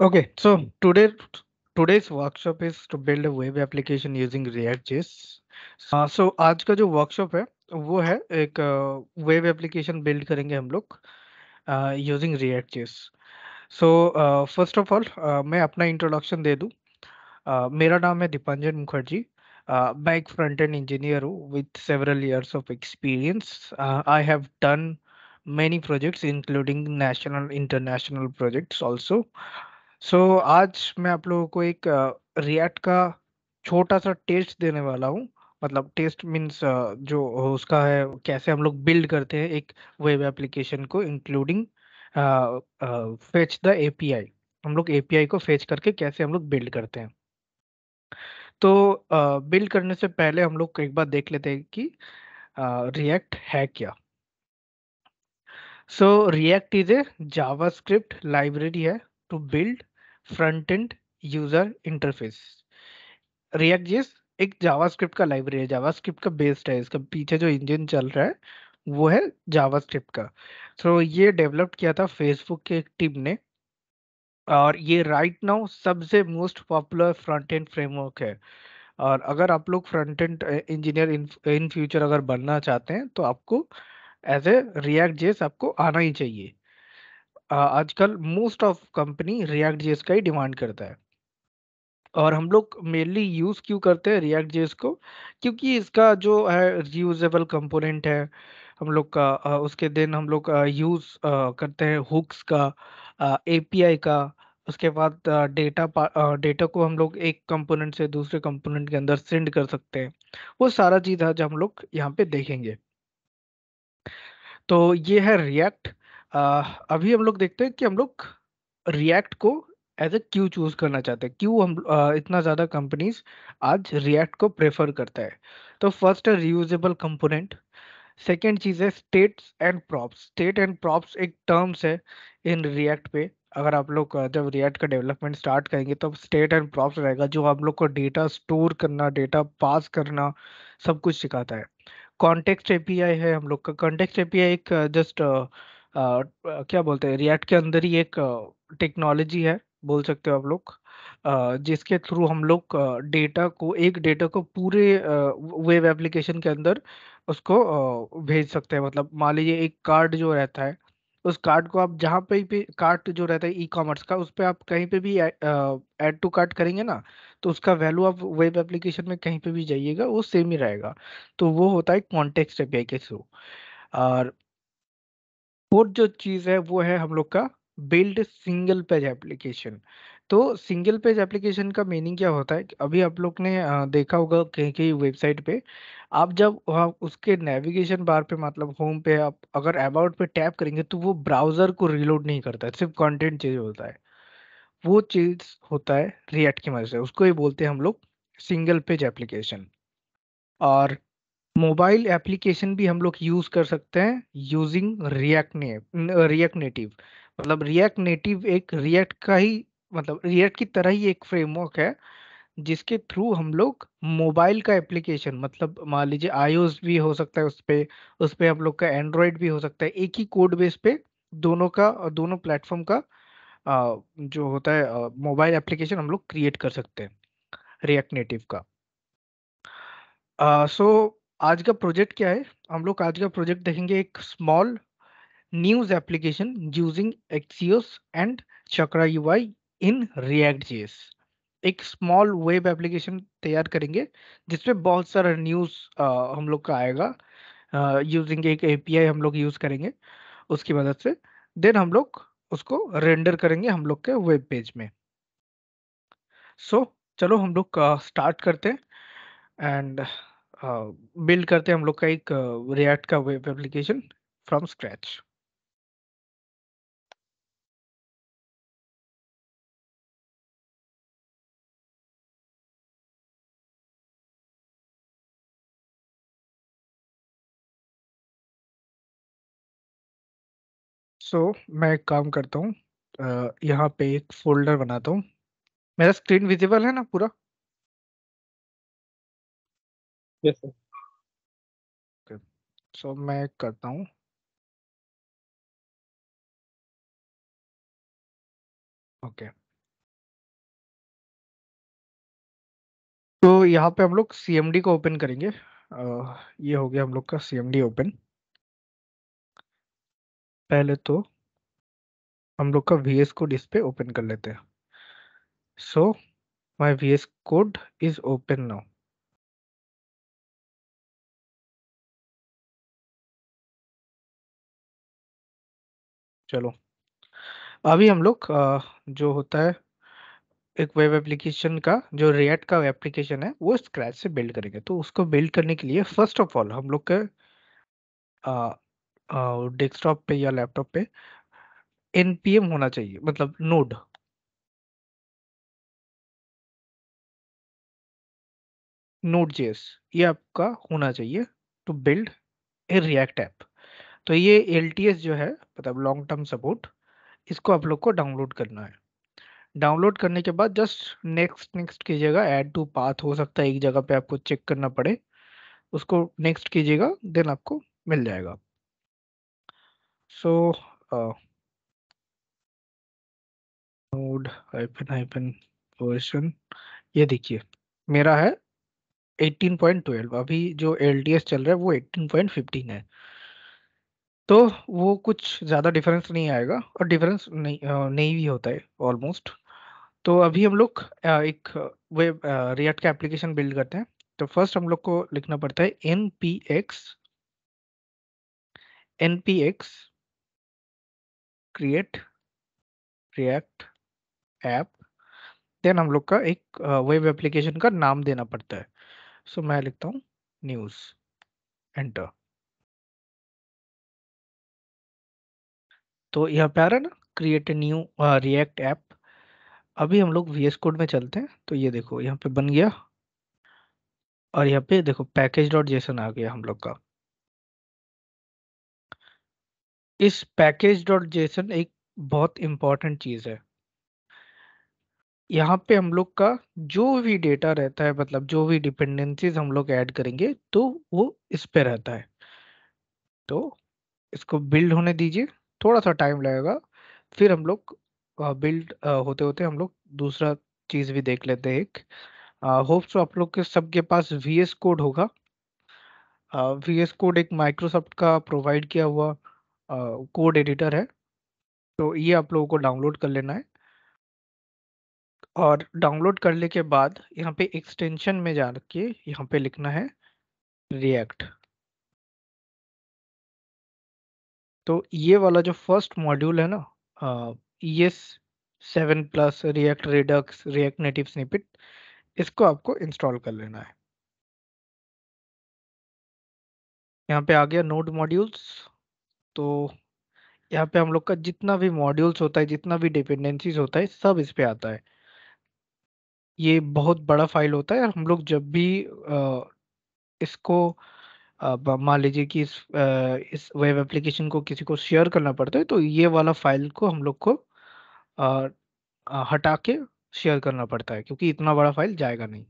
Okay, so today's workshop is to build a web application using React.js. So आज का जो workshop है वो है एक वेब एप्लीकेशन बिल्ड करेंगे हम लोग using React.js. So first of all मैं अपना इंट्रोडक्शन दे दूं. मेरा नाम है दीपांजन मुखर्जी. मैं एक फ्रंट एंड इंजीनियर हूँ with several years of experience. I have done many projects including national international projects also. सो आज मैं आप लोगों को एक रिएक्ट का छोटा सा टेस्ट देने वाला हूँ. मतलब टेस्ट मीन्स जो उसका है कैसे हम लोग बिल्ड करते हैं एक वेब एप्लीकेशन को इंक्लूडिंग फेच द एपीआई. हम लोग एपीआई को फेच करके कैसे हम लोग बिल्ड करते हैं. तो बिल्ड करने से पहले हम लोग एक बार देख लेते हैं कि रिएक्ट है क्या. So React is a JavaScript library है to build front end user interface. React JS एक जावास्क्रिप्ट का लाइब्रेरी है, जावास्क्रिप्ट का बेस्ड है. इसका पीछे जो इंजन चल रहा है वो है जावास्क्रिप्ट का. सो ये डेवलप किया था फेसबुक के एक टीम ने. और ये राइट नाउ सबसे most popular front end framework है. और अगर आप लोग front end engineer in future अगर बनना चाहते हैं तो आपको एज ए रिएक्ट जेएस आपको आना ही चाहिए. आजकल most of company react JS का ही डिमांड करता है. और हम लोग मेनली यूज क्यों करते हैं रिएक्ट जेएस को, क्योंकि इसका जो है रियूजेबल कंपोनेंट है हम लोग का. उसके दिन हम लोग यूज करते हैं हुक्स का, एपीआई का. उसके बाद डेटा को हम लोग एक कंपोनेंट से दूसरे कंपोनेंट के अंदर सेंड कर सकते हैं. वो सारा चीज आज हम लोग यहाँ पे देखेंगे. तो ये है रिएक्ट. अभी हम लोग देखते हैं कि हम लोग रिएक्ट को एज ए क्यों चूज करना चाहते हैं, क्यों हम इतना ज्यादा कंपनीज आज रिएक्ट को प्रेफर करता है. तो फर्स्ट है रियूजेबल कंपोनेंट. सेकेंड चीज है states and props. State and props एक टर्म्स है इन रिएक्ट पे. अगर आप लोग जब रिएक्ट का डेवलपमेंट स्टार्ट करेंगे तो स्टेट एंड प्रॉप्स रहेगा जो आप लोग को डेटा स्टोर करना, डेटा पास करना, सब कुछ सिखाता है. कॉन्टेक्स्ट एपीआई है हम लोग का. कॉन्टेक्स्ट एपीआई एक जस्ट क्या बोलते हैं, रिएक्ट के अंदर ही एक टेक्नोलॉजी है बोल सकते हो आप लोग. जिसके थ्रू हम लोग डेटा को पूरे वेब एप्लीकेशन के अंदर उसको भेज सकते हैं. मतलब मान लीजिए एक कार्ड जो रहता है, उस कार्ड को आप जहाँ पे भी कार्ड जो रहता है ई कॉमर्स का, उस पे आप कहीं पे भी ऐड टू कार्ट करेंगे ना, तो उसका वैल्यू आप वेब एप्लीकेशन में कहीं पे भी जाइएगा वो सेम ही रहेगा. तो वो होता है कॉन्टेक्स्ट एपीआई के थ्रू. और फोर्थ जो चीज है वो है हम लोग का बिल्ड सिंगल पेज एप्लीकेशन. तो सिंगल पेज एप्लीकेशन का मीनिंग क्या होता है कि अभी आप लोग ने देखा होगा कहीं कहीं वेबसाइट पे, आप जब वहाँ उसके नेविगेशन बार पे मतलब होम पे आप अगर अबाउट पे टैप करेंगे तो वो ब्राउजर को रीलोड नहीं करता है, सिर्फ कंटेंट चेंज होता है. वो चीज होता है रिएक्ट की मदद से, उसको ही बोलते हैं हम लोग सिंगल पेज एप्लीकेशन. और मोबाइल एप्लीकेशन भी हम लोग यूज कर सकते हैं यूजिंग रिएक्ट नेटिव. मतलब रिएक्ट नेटिव एक रिएक्ट का ही मतलब रिएक्ट की तरह ही एक फ्रेमवर्क है जिसके थ्रू हम लोग मोबाइल का एप्लीकेशन, मतलब मान लीजिए आईओएस भी हो सकता है उस पे हम लोग का एंड्रॉयड भी हो सकता है, एक ही कोड बेस पे दोनों प्लेटफॉर्म का जो होता है मोबाइल एप्लीकेशन हम लोग क्रिएट कर सकते हैं रिएक्ट नेटिव का. सो आज का प्रोजेक्ट क्या है, हम लोग आज का प्रोजेक्ट देखेंगे एक small news application using Axios and chakra UI in React JS. एक स्मॉल वेब एप्लीकेशन तैयार करेंगे जिसपे बहुत सारा न्यूज हम लोग का आएगा यूजिंग एक एपीआई हम लोग यूज करेंगे उसकी मदद से. देन हम लोग उसको रेंडर करेंगे हम लोग के वेब पेज में. सो चलो हम लोग स्टार्ट करते हैं एंड बिल्ड करते हैं हम लोग का एक रिएक्ट का वेब एप्लीकेशन फ्रॉम स्क्रैच. सो मैं एक काम करता हूँ, यहाँ पे एक फोल्डर बनाता हूँ. मेरा स्क्रीन विजिबल है ना पूरा? Yes sir. सो मैं करता हूँ. ओके. तो यहाँ पे हम लोग CMD को ओपन करेंगे। ये हो गया हम लोग का CMD ओपन। पहले तो हम लोग का VS कोड इस पे ओपन कर लेते हैं। So my VS code is open now. चलो, अभी हम लोग जो होता है एक वेब एप्लीकेशन का, जो रिएक्ट का एप्लीकेशन है वो स्क्रैच से बिल्ड करेंगे। तो उसको बिल्ड करने के लिए फर्स्ट ऑफ ऑल हम लोग का डेस्कटॉप पे या लैपटॉप पे npm होना चाहिए, मतलब नोड। नोड जेएस ये आपका होना चाहिए to build a React app. तो ये LTS जो है, मतलब लॉन्ग टर्म सपोर्ट, इसको आप लोग को डाउनलोड करना है। डाउनलोड करने के बाद जस्ट नेक्स्ट नेक्स्ट कीजिएगा। ऐड टू पाथ हो सकता है एक जगह पे आपको चेक करना पड़े, उसको नेक्स्ट कीजिएगा, देन आपको मिल जाएगा। सो नोड हाइफन हाइफन वर्जन, ये देखिए मेरा है 18.12। अभी जो LTS चल रहा है वो 18.15 है। तो वो कुछ ज़्यादा डिफरेंस नहीं आएगा, और डिफरेंस नहीं नहीं भी होता है ऑलमोस्ट। तो अभी हम लोग एक वेब रिएक्ट का एप्लीकेशन बिल्ड करते हैं। तो फर्स्ट हम लोग को लिखना पड़ता है npx create React app. Then हम लोग का एक वेब एप्लीकेशन का नाम देना पड़ता है। सो मैं लिखता हूँ न्यूज़, एंटर। तो यहाँ पे आ रहा है ना, create a new react app. अभी हम लोग VS कोड में चलते हैं। तो ये देखो यहाँ पे बन गया, और यहाँ पे देखो पैकेज डॉट जेसन आ गया हम लोग का। इस पैकेज डॉट जेसन एक बहुत इंपॉर्टेंट चीज है। यहाँ पे हम लोग का जो भी डेटा रहता है, मतलब जो भी डिपेंडेंसीज हम लोग ऐड करेंगे, तो वो इस पे रहता है। तो इसको बिल्ड होने दीजिए, थोड़ा सा टाइम लगेगा। फिर हम लोग बिल्ड होते होते हम लोग दूसरा चीज भी देख लेते हैं। एक होप सो आप लोग के सबके पास VS कोड होगा। VS कोड एक माइक्रोसॉफ्ट का प्रोवाइड किया हुआ कोड एडिटर है। तो ये आप लोगों को डाउनलोड कर लेना है, और डाउनलोड करने के बाद यहाँ पे एक्सटेंशन में जाके यहाँ पे लिखना है रिएक्ट। तो ये वाला जो फर्स्ट मॉड्यूल है ना, ES7+ react Redux react native snippet, इसको आपको इंस्टॉल कर लेना है। यहाँ पे आ गया नोड मॉड्यूल्स। तो यहाँ पे हम लोग का जितना भी मॉड्यूल्स होता है, जितना भी डिपेंडेंसीज होता है, सब इस पे आता है। ये बहुत बड़ा फाइल होता है, और हम लोग जब भी इसको मान लीजिए कि इस वेब एप्लीकेशन को किसी को शेयर करना पड़ता है, तो ये वाला फाइल को हम लोग को अ, हटा के शेयर करना पड़ता है, क्योंकि इतना बड़ा फाइल जाएगा नहीं।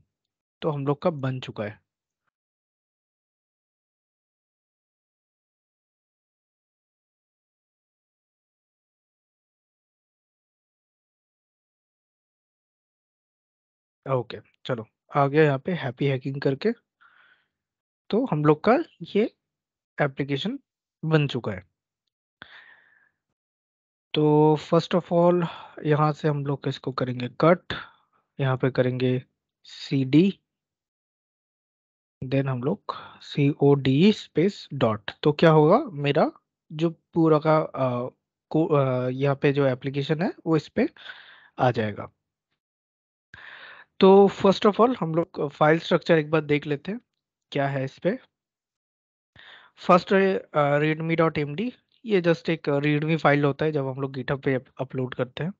तो हम लोग का बन चुका है। ओके, चलो आ गया यहाँ पे हैप्पी हैकिंग करके। तो हम लोग का ये एप्लीकेशन बन चुका है। तो फर्स्ट ऑफ ऑल यहाँ से हम लोग इसको करेंगे कट, यहाँ पे करेंगे CD, देन हम लोग COD स्पेस डॉट। तो क्या होगा, मेरा जो पूरा का यहाँ पे जो एप्लीकेशन है वो इस पे आ जाएगा। तो फर्स्ट ऑफ ऑल हम लोग फाइल स्ट्रक्चर एक बार देख लेते हैं क्या है इस पे। फर्स्ट readme डॉट md, ये जस्ट एक readme फाइल होता है जब हम लोग गिटहब पे अपलोड करते हैं,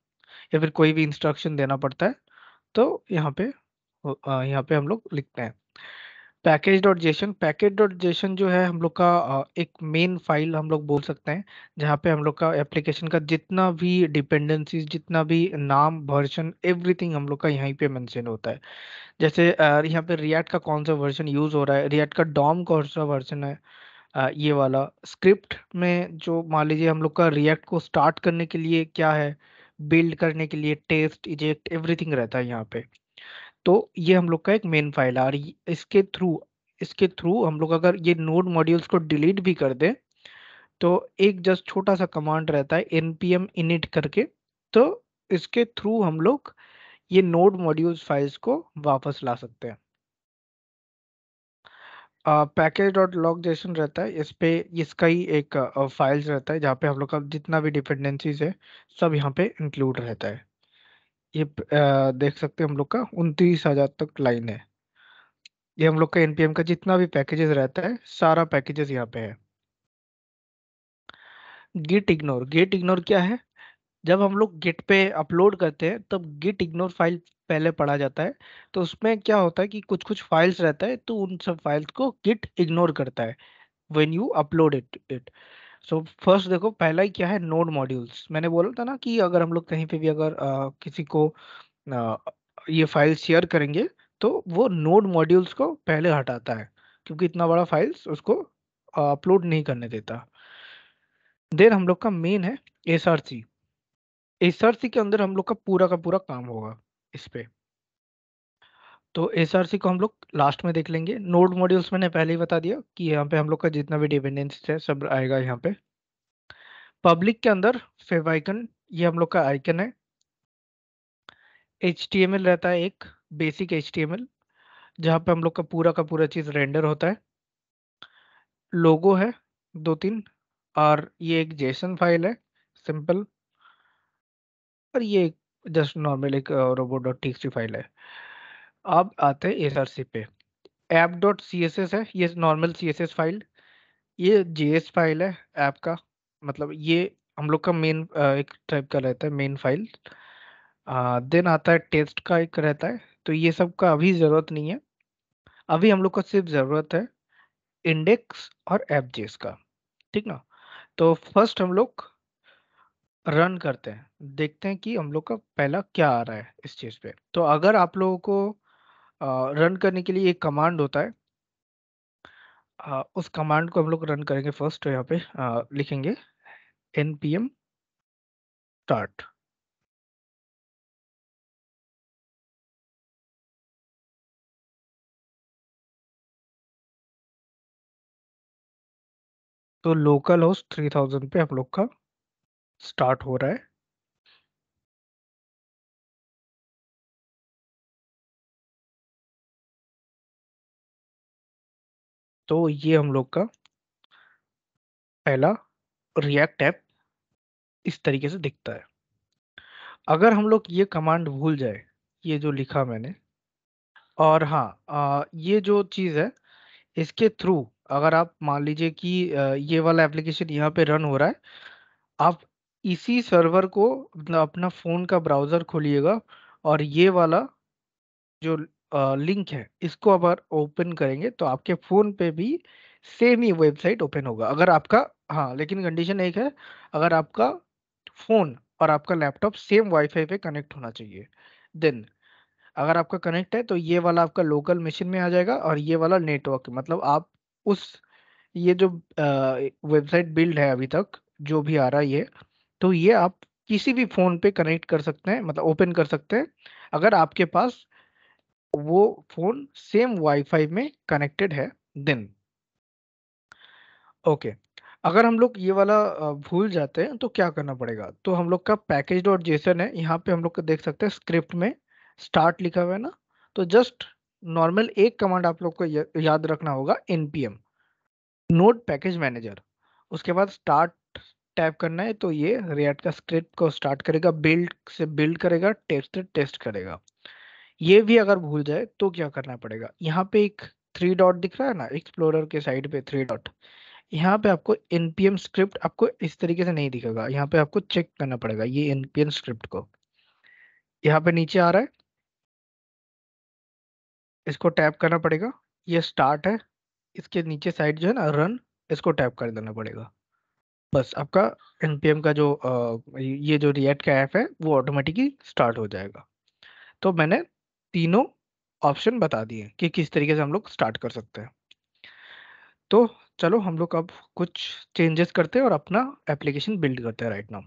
या फिर कोई भी इंस्ट्रक्शन देना पड़ता है। तो यहाँ पे यहाँ पे हम लोग लिखते हैं package dot JSON. Package dot JSON जो है हम लोग का एक मेन फाइल हम लोग बोल सकते हैं, जहाँ पे हम लोग का एप्लीकेशन का जितना भी डिपेंडेंसीज, जितना भी नाम, वर्जन, एवरीथिंग हम लोग का यहीं पे मेंशन होता है। जैसे यहाँ पे रिएक्ट का कौन सा वर्जन यूज हो रहा है, रिएक्ट का डॉम कौन सा वर्जन है, ये वाला स्क्रिप्ट में जो मान लीजिए हम लोग का रिएक्ट को स्टार्ट करने के लिए क्या है, बिल्ड करने के लिए टेस्ट, इजेक्ट, एवरीथिंग रहता है यहाँ पे। तो ये हम लोग का एक मेन फाइल है, और इसके थ्रू हम लोग अगर ये नोड मॉड्यूल्स को डिलीट भी कर दें तो एक जस्ट छोटा सा कमांड रहता है npm init करके। तो इसके थ्रू हम लोग ये नोड मॉड्यूल्स फाइल्स को वापस ला सकते हैं। पैकेज डॉट लॉग जैसन रहता है, इस पे इसका ही एक फाइल्स रहता है जहाँ पे हम लोग का जितना भी डिपेंडेंसीज है सब यहाँ पे इंक्लूड रहता है। ये देख सकते हैं हम लोग का 29,000 तक लाइन है। ये हम लोग का npm का जितना भी पैकेजेस रहता है सारा पैकेजेस यहाँ पे है। गिट इग्नोर क्या है? जब हम लोग गिट पे अपलोड करते हैं तब गिट इग्नोर फाइल पहले पढ़ा जाता है। तो उसमें क्या होता है कि कुछ कुछ फाइल्स रहता है तो उन सब फाइल्स को गिट इग्नोर करता है when you upload it. So first देखो, पहला ही क्या है, नोड मॉड्यूल्स। मैंने बोला था ना कि अगर हम लोग कहीं पे भी अगर किसी को अ, ये फाइल शेयर करेंगे तो वो नोड मॉड्यूल्स को पहले हटाता है, क्योंकि इतना बड़ा फाइल्स उसको अपलोड नहीं करने देता। देन हम लोग का मेन है एसआरसी। एसआरसी के अंदर हम लोग का पूरा काम होगा इस पे। तो एसआरसी को हम लोग लास्ट में देख लेंगे। नोड मॉड्यूल्स मैंने पहले ही बता दिया कि यहाँ पे हम लोग का जितना भी डिपेंडेंसी है सब आएगा यहाँ पे। पब्लिक के अंदर फेवाइकन, ये हम लोग का आइकन है। HTML रहता है एक बेसिक HTML, जहाँ पे हम लोग का पूरा चीज रेंडर होता है। लोगो है दो तीन, और ये एक जेसन फाइल है सिंपल, और ये जस्ट नॉर्मल एक रोबोट डॉट टीएक्सटी फाइल है। अब आते हैं एसआरसी पे। App dot C S S है, ये नॉर्मल CSS फाइल। ये JS फाइल है ऐप का, मतलब ये हम लोग का मेन एक टाइप का रहता है मेन फाइल। देन आता है टेस्ट का एक रहता है, तो ये सब का अभी ज़रूरत नहीं है। अभी हम लोग को सिर्फ ज़रूरत है इंडेक्स और ऐप जेस का। ठीक ना? तो फर्स्ट हम लोग रन करते हैं, देखते हैं कि हम लोग का पहला क्या आ रहा है इस चीज़ पे। तो अगर आप लोगों को रन करने के लिए एक कमांड होता है, उस कमांड को हम लोग रन करेंगे फर्स्ट। तो यहाँ पे लिखेंगे npm start। तो लोकल होस्ट 3000 पे हम लोग का स्टार्ट हो रहा है। तो ये हम लोग का पहला रिएक्ट ऐप इस तरीके से दिखता है। अगर हम लोग ये कमांड भूल जाए, ये जो लिखा मैंने, और हाँ ये जो चीज़ है इसके थ्रू अगर आप मान लीजिए कि ये वाला एप्लीकेशन यहाँ पे रन हो रहा है, आप इसी सर्वर को अपना फोन का ब्राउजर खोलिएगा, और ये वाला जो लिंक है इसको अगर ओपन करेंगे तो आपके फोन पे भी सेम ही वेबसाइट ओपन होगा। अगर आपका, हाँ लेकिन कंडीशन एक है, अगर आपका फोन और आपका लैपटॉप सेम वाईफाई पे कनेक्ट होना चाहिए। देन अगर आपका कनेक्ट है तो ये वाला आपका लोकल मशीन में आ जाएगा, और ये वाला नेटवर्क, मतलब आप उस ये जो वेबसाइट बिल्ड है अभी तक जो भी आ रहा है ये, तो ये आप किसी भी फोन पे कनेक्ट कर सकते हैं, मतलब ओपन कर सकते हैं, अगर आपके पास वो फोन सेम वाईफाई में कनेक्टेड है। देन ओके, अगर हम लोग ये वाला भूल जाते हैं तो क्या करना पड़ेगा? तो हम लोग का पैकेज डॉट जेसन है, यहाँ पे हम लोग को देख सकते हैं स्क्रिप्ट में स्टार्ट लिखा हुआ है ना। तो जस्ट नॉर्मल एक कमांड आप लोग को याद रखना होगा, npm नोड पैकेज मैनेजर। उसके बाद स्टार्ट टैप करना है, तो ये रिएक्ट का स्क्रिप्ट को स्टार्ट करेगा, बिल्ड से बिल्ड करेगा, टेस्ट टेस्ट करेगा। ये भी अगर भूल जाए तो क्या करना पड़ेगा? यहाँ पे एक थ्री डॉट दिख रहा है ना एक्सप्लोरर के साइड पे, थ्री डॉट, यहाँ पे आपको npm स्क्रिप्ट आपको इस तरीके से नहीं दिखेगा, यहाँ पे आपको चेक करना पड़ेगा ये npm स्क्रिप्ट को। यहाँ पे नीचे आ रहा है, इसको टैप करना पड़ेगा। ये स्टार्ट है, इसके नीचे साइड जो है ना रन, इसको टैप कर देना पड़ेगा। बस आपका npm का जो ये जो रिएक्ट का ऐप है वो ऑटोमेटिकली स्टार्ट हो जाएगा। तो मैंने तीनों ऑप्शन बता दिए कि किस तरीके से हम लोग स्टार्ट कर सकते हैं। तो चलो हम लोग अब कुछ चेंजेस करते हैं और अपना एप्लीकेशन बिल्ड करते हैं right now.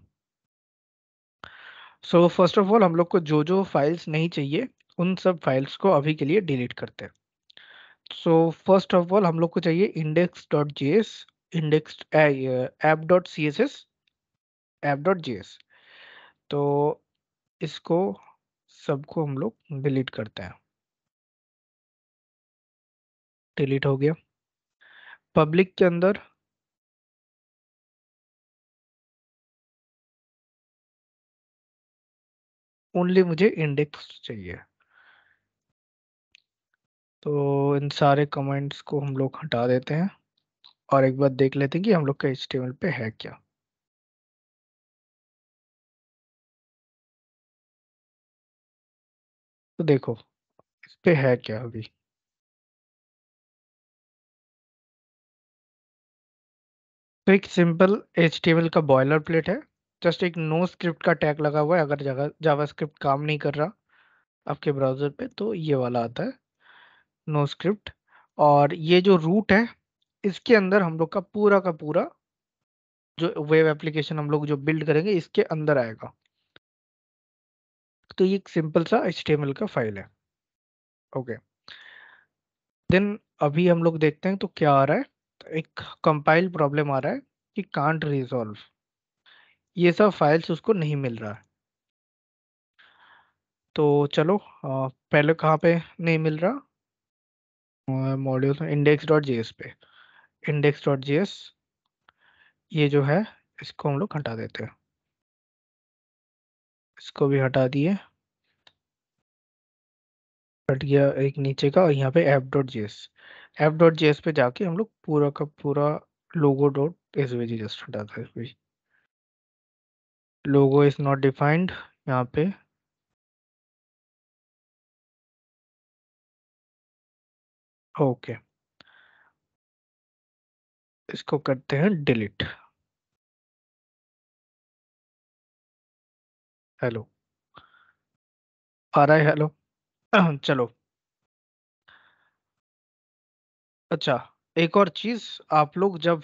So first of all हम लोग को जो जो फाइल्स नहीं चाहिए उन सब फाइल्स को अभी के लिए डिलीट करते हैं। सो फर्स्ट ऑफ ऑल हम लोग को चाहिए index dot J S, index app dot C S S, app dot J S. तो इसको सबको हम लोग डिलीट करते हैं। डिलीट हो गया। पब्लिक के अंदर ओनली मुझे इंडेक्स चाहिए। तो इन सारे कमेंट्स को हम लोग हटा देते हैं और एक बार देख लेते हैं कि हम लोग का HTML पे है क्या। तो देखो इस पे है क्या अभी। तो एक सिंपल HTML का बॉयलर प्लेट है। जस्ट एक नो स्क्रिप्ट का टैग लगा हुआ है। अगर जावास्क्रिप्ट काम नहीं कर रहा आपके ब्राउजर पे तो ये वाला आता है, नो स्क्रिप्ट। और ये जो रूट है इसके अंदर हम लोग का पूरा जो वेब एप्लीकेशन हम लोग जो बिल्ड करेंगे इसके अंदर आएगा। तो ये एक सिंपल सा HTML का फाइल है। ओके। देन अभी हम लोग देखते हैं तो क्या आ रहा है। तो एक कंपाइल प्रॉब्लम आ रहा है कि कांट रिजॉल्व, ये सब फाइल्स उसको नहीं मिल रहा है। तो चलो पहले कहाँ पे नहीं मिल रहा, मॉड्यूल इंडेक्स डॉट जेएस पे। इंडेक्स डॉट जेएस ये जो है इसको हम लोग हटा देते हैं। इसको भी हटा दिए। हट गया एक नीचे का, और यहाँ पे app dot JS, app dot JS पे जाके हम लोग पूरा का पूरा लोगो डॉट एसवीजी जस्ट हटाते हैं। लोगो इज नॉट डिफाइंड यहाँ पे। ओके। इसको करते हैं डिलीट। हेलो आ रहा है, हेलो। चलो। अच्छा, एक और चीज, आप लोग जब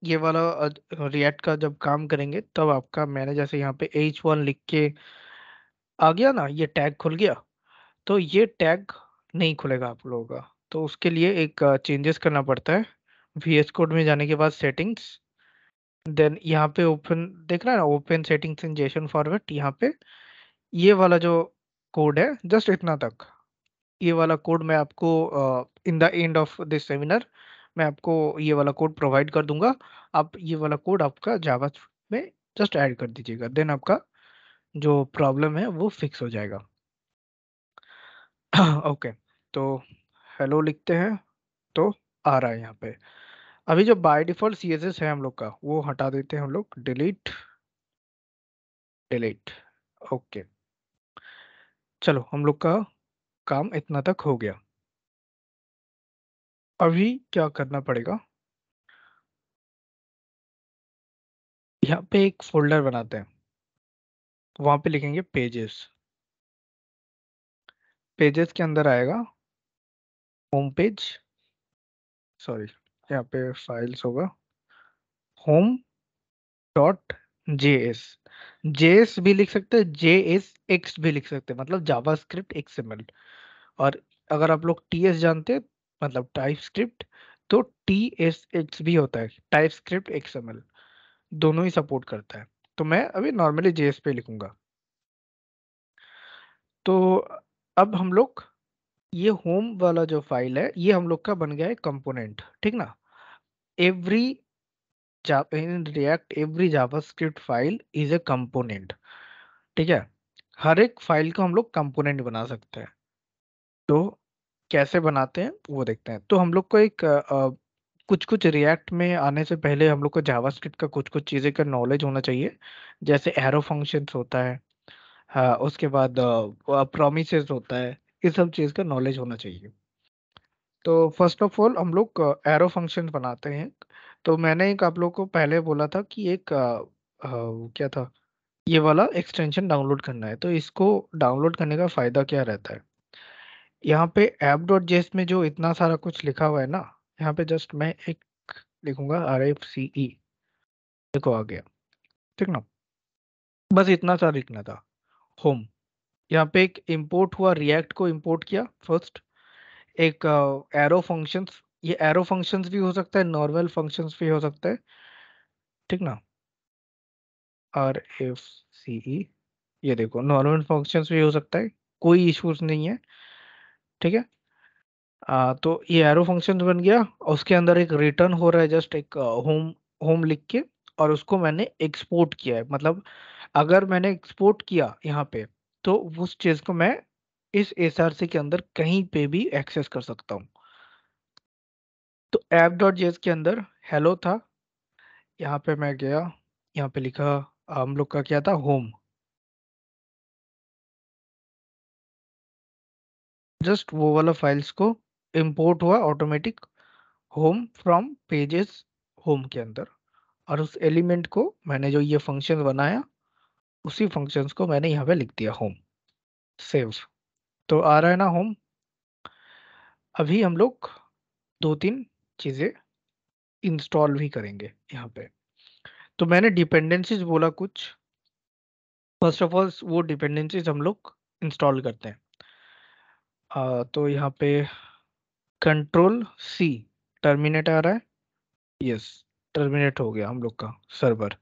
ये वाला रिएक्ट का जब काम करेंगे तब आपका, मैंने जैसे यहाँ पे H1 लिख के आ गया ना, ये टैग खुल गया। तो ये टैग नहीं खुलेगा आप लोगों का। तो उसके लिए एक चेंजेस करना पड़ता है। VS कोड में जाने के बाद सेटिंग्स, देन यहाँ पे ओपन, देख रहा है ना, ओपन सेटिंग्स इन जेसन फॉर्मेट। यहाँ पे ये वाला जो कोड है जस्ट इतना तक, ये वाला कोड मैं आपको in the end of this seminar मैं आपको ये वाला कोड प्रोवाइड कर दूंगा। आप ये वाला कोड आपका जावा में जस्ट ऐड कर दीजिएगा, देन आपका जो प्रॉब्लम है वो फिक्स हो जाएगा। ओके। तो हेलो लिखते हैं तो आ रहा है यहाँ पे। अभी जो बाय डिफॉल्ट CSS है हम लोग का वो हटा देते हैं हम लोग, डिलीट, डिलीट। ओके। चलो हम लोग का काम इतना तक हो गया। अभी क्या करना पड़ेगा, यहाँ पे एक फोल्डर बनाते हैं, वहां पे लिखेंगे पेजेस। पेजेस के अंदर आएगा होम पेज, सॉरी यहाँ पे फाइल्स होगा, होम डॉट जेएस। जेएस भी लिख सकते हैं, JSX भी लिख सकते हैं, मतलब जावास्क्रिप्ट XML। और अगर आप लोग TS जानते हैं, मतलब टाइप स्क्रिप्ट, तो TSX भी होता है, टाइप स्क्रिप्ट XML, दोनों ही सपोर्ट करता है। तो मैं अभी नॉर्मली JS पे लिखूंगा। तो अब हम लोग ये होम वाला जो फाइल है ये हम लोग का बन गया है कंपोनेंट, ठीक ना। Every in React every JavaScript file is a component, ठीक है। हर एक फाइल को हम लोग कंपोनेंट बना सकते हैं। तो कैसे बनाते हैं वो देखते हैं। तो हम लोग को एक कुछ कुछ रिएक्ट में आने से पहले हम लोग को जावास्क्रिप्ट का कुछ कुछ चीज़ें का नॉलेज होना चाहिए। जैसे एरो फंक्शंस होता है, हाँ, उसके बाद प्रोमिसेस होता है, इस सब चीज़ का नॉलेज होना चाहिए। तो फर्स्ट ऑफ ऑल हम लोग एरो फंक्शन बनाते हैं। तो मैंने एक आप लोग को पहले बोला था कि एक क्या था, ये वाला एक्सटेंशन डाउनलोड करना है। तो इसको डाउनलोड करने का फायदा क्या रहता है, यहाँ पे ऐप डॉट जेएस में जो इतना सारा कुछ लिखा हुआ है ना, यहाँ पे जस्ट मैं एक लिखूंगा RFCE, देखो आ गया, ठीक ना। बस इतना सा लिखना था, होम। यहाँ पे एक इंपोर्ट हुआ, रिएक्ट को इंपोर्ट किया फर्स्ट। एक एरो फंक्शंस, ये एरो फंक्शंस भी हो सकता है, नॉर्मल फंक्शंस भी हो सकता है, ठीक ना। आर एफ सी ई, ये देखो नॉर्मल फंक्शंस भी हो सकता है, कोई इश्यूज नहीं है, ठीक है। तो ये एरो फंक्शन बन गया और उसके अंदर एक रिटर्न हो रहा है, जस्ट एक होम, होम लिख के, और उसको मैंने एक्सपोर्ट किया है। मतलब अगर मैंने एक्सपोर्ट किया यहाँ पे, तो उस चीज को मैं इस एसआरसी के अंदर कहीं पे भी एक्सेस कर सकता हूँ। तो ऐप डॉट जेएस के अंदर हेलो था, यहाँ पे मैं गया, यहाँ पे लिखा, हम लोग का क्या था, होम। जस्ट वो वाला फाइल्स को इंपोर्ट हुआ automatic, home from pages, home के अंदर। और उस एलिमेंट को मैंने जो ये फंक्शन बनाया, उसी फंक्शंस को मैंने यहाँ पे लिख दिया होम, सेव। तो आ रहा है ना होम। अभी हम लोग दो तीन चीजें इंस्टॉल भी करेंगे यहाँ पे। तो मैंने डिपेंडेंसीज बोला कुछ, फर्स्ट ऑफ ऑल वो डिपेंडेंसीज हम लोग इंस्टॉल करते हैं। तो यहाँ पे कंट्रोल सी, टर्मिनेट आ रहा है, यस, टर्मिनेट हो गया हम लोग का सर्वर।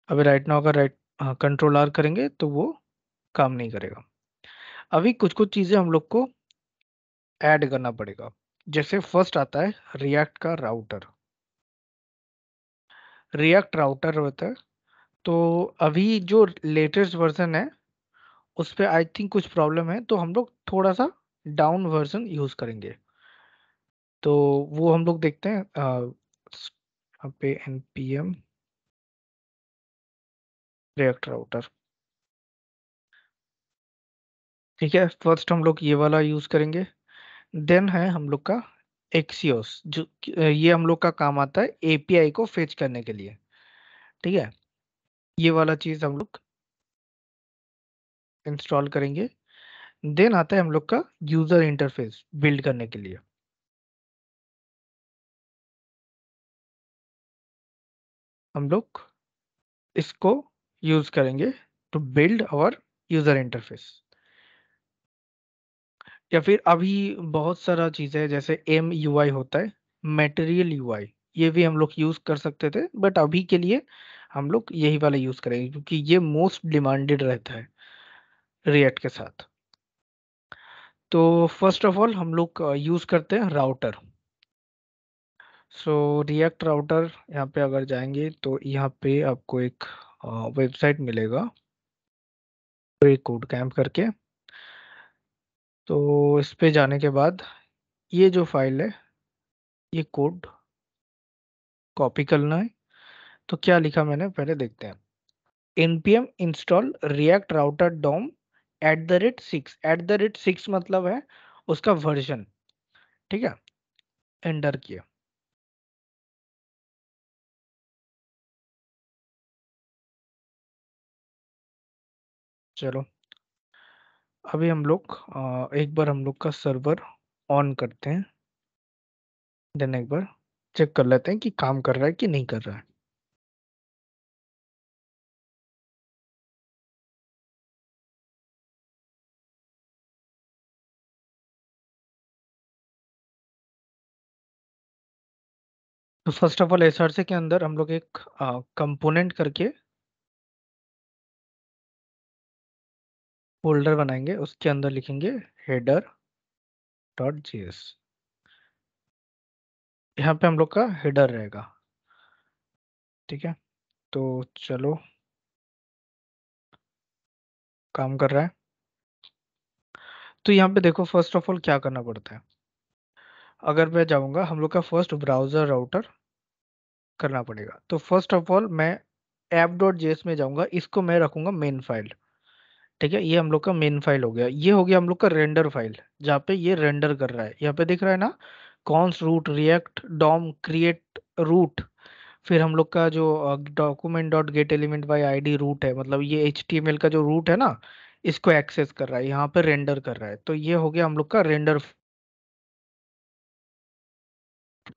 अभी राइट नाउ अगर राइट कंट्रोल आर करेंगे तो वो काम नहीं करेगा। अभी कुछ कुछ चीजें हम लोग को ऐड करना पड़ेगा। जैसे फर्स्ट आता है रिएक्ट का राउटर, रिएक्ट राउटर होता है। तो अभी जो लेटेस्ट वर्जन है उस पे आई थिंक कुछ प्रॉब्लम है, तो हम लोग थोड़ा सा डाउन वर्जन यूज करेंगे। तो वो हम लोग देखते हैं, यहाँ पे npm रिएक्ट राउटर, ठीक है। फर्स्ट हम लोग ये वाला यूज करेंगे। देन है हम लोग का एक्सियोस, जो ये हम लोग का काम आता है एपीआई को फेच करने के लिए, ठीक है। ये वाला चीज हम लोग इंस्टॉल करेंगे। देन आता है हम लोग का यूजर इंटरफेस बिल्ड करने के लिए। हम लोग इसको यूज करेंगे to build our user interface. या फिर अभी बहुत सारा चीज़ है, जैसे एम यू आई होता है, मटेरियल यूआई, ये भी हम लोग यूज कर सकते थे, बट अभी के लिए हम लोग यही वाला यूज करेंगे क्योंकि ये मोस्ट डिमांडेड रहता है रिएक्ट के साथ। तो फर्स्ट ऑफ ऑल हम लोग यूज करते हैं राउटर। सो रिएक्ट राउटर, यहाँ पे अगर जाएंगे तो यहाँ पे आपको एक वेबसाइट मिलेगा, प्रे कोड कैंप करके। तो इस पे जाने के बाद ये जो फाइल है, ये कोड कॉपी करना है। तो क्या लिखा मैंने पहले देखते हैं, npm इंस्टॉल रिएक्ट राउटर डोम @6, @6 मतलब है उसका वर्जन, ठीक है। एंटर किया। चलो अभी हम लोग एक बार हम लोग का सर्वर ऑन करते हैं, देन एक बार चेक कर लेते हैं कि काम कर रहा है कि नहीं कर रहा है। तो फर्स्ट ऑफ ऑल एसआरसी के अंदर हम लोग एक कंपोनेंट करके फोल्डर बनाएंगे, उसके अंदर लिखेंगे header.js। यहाँ पे हम लोग का हेडर रहेगा, ठीक है। तो चलो काम कर रहा है। तो यहाँ पे देखो फर्स्ट ऑफ ऑल क्या करना पड़ता है। अगर मैं जाऊँगा, हम लोग का फर्स्ट ब्राउज़र राउटर करना पड़ेगा। तो फर्स्ट ऑफ ऑल मैं app.js में जाऊँगा, इसको मैं रखूँगा मेन फाइल, ठीक है। ये हम लोग का मेन फाइल हो गया, ये हो गया हम लोग का रेंडर फाइल, जहाँ पे ये रेंडर कर रहा है। यहाँ पे दिख रहा है ना, const root React DOM create root. फिर हम लोग का जो document dot get element by ID root है, मतलब ये एचटीएमएल का जो रूट है ना, इसको एक्सेस कर रहा है, यहाँ पे रेंडर कर रहा है। तो ये हो गया हम लोग का रेंडर,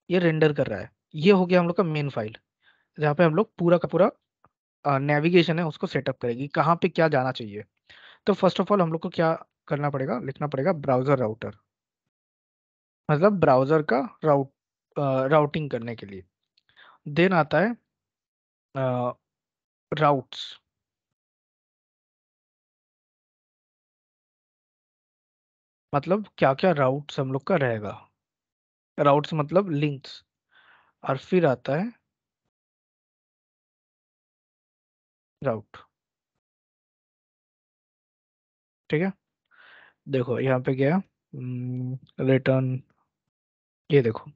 ये रेंडर कर रहा है। ये हो गया हम लोग का मेन फाइल, जहाँ पे हम लोग पूरा का पूरा नेविगेशन है उसको सेटअप करेगी, कहाँ पे क्या जाना चाहिए। तो फर्स्ट ऑफ ऑल हम लोग को क्या करना पड़ेगा, लिखना पड़ेगा ब्राउजर राउटर, मतलब ब्राउजर का राउटिंग करने के लिए। देन आता है राउट्स, मतलब क्या क्या राउट्स हम लोग का रहेगा, राउट्स मतलब लिंक्स। और फिर आता है राउट। ठीक है, देखो यहाँ पे गया रिटर्न, ये देखो।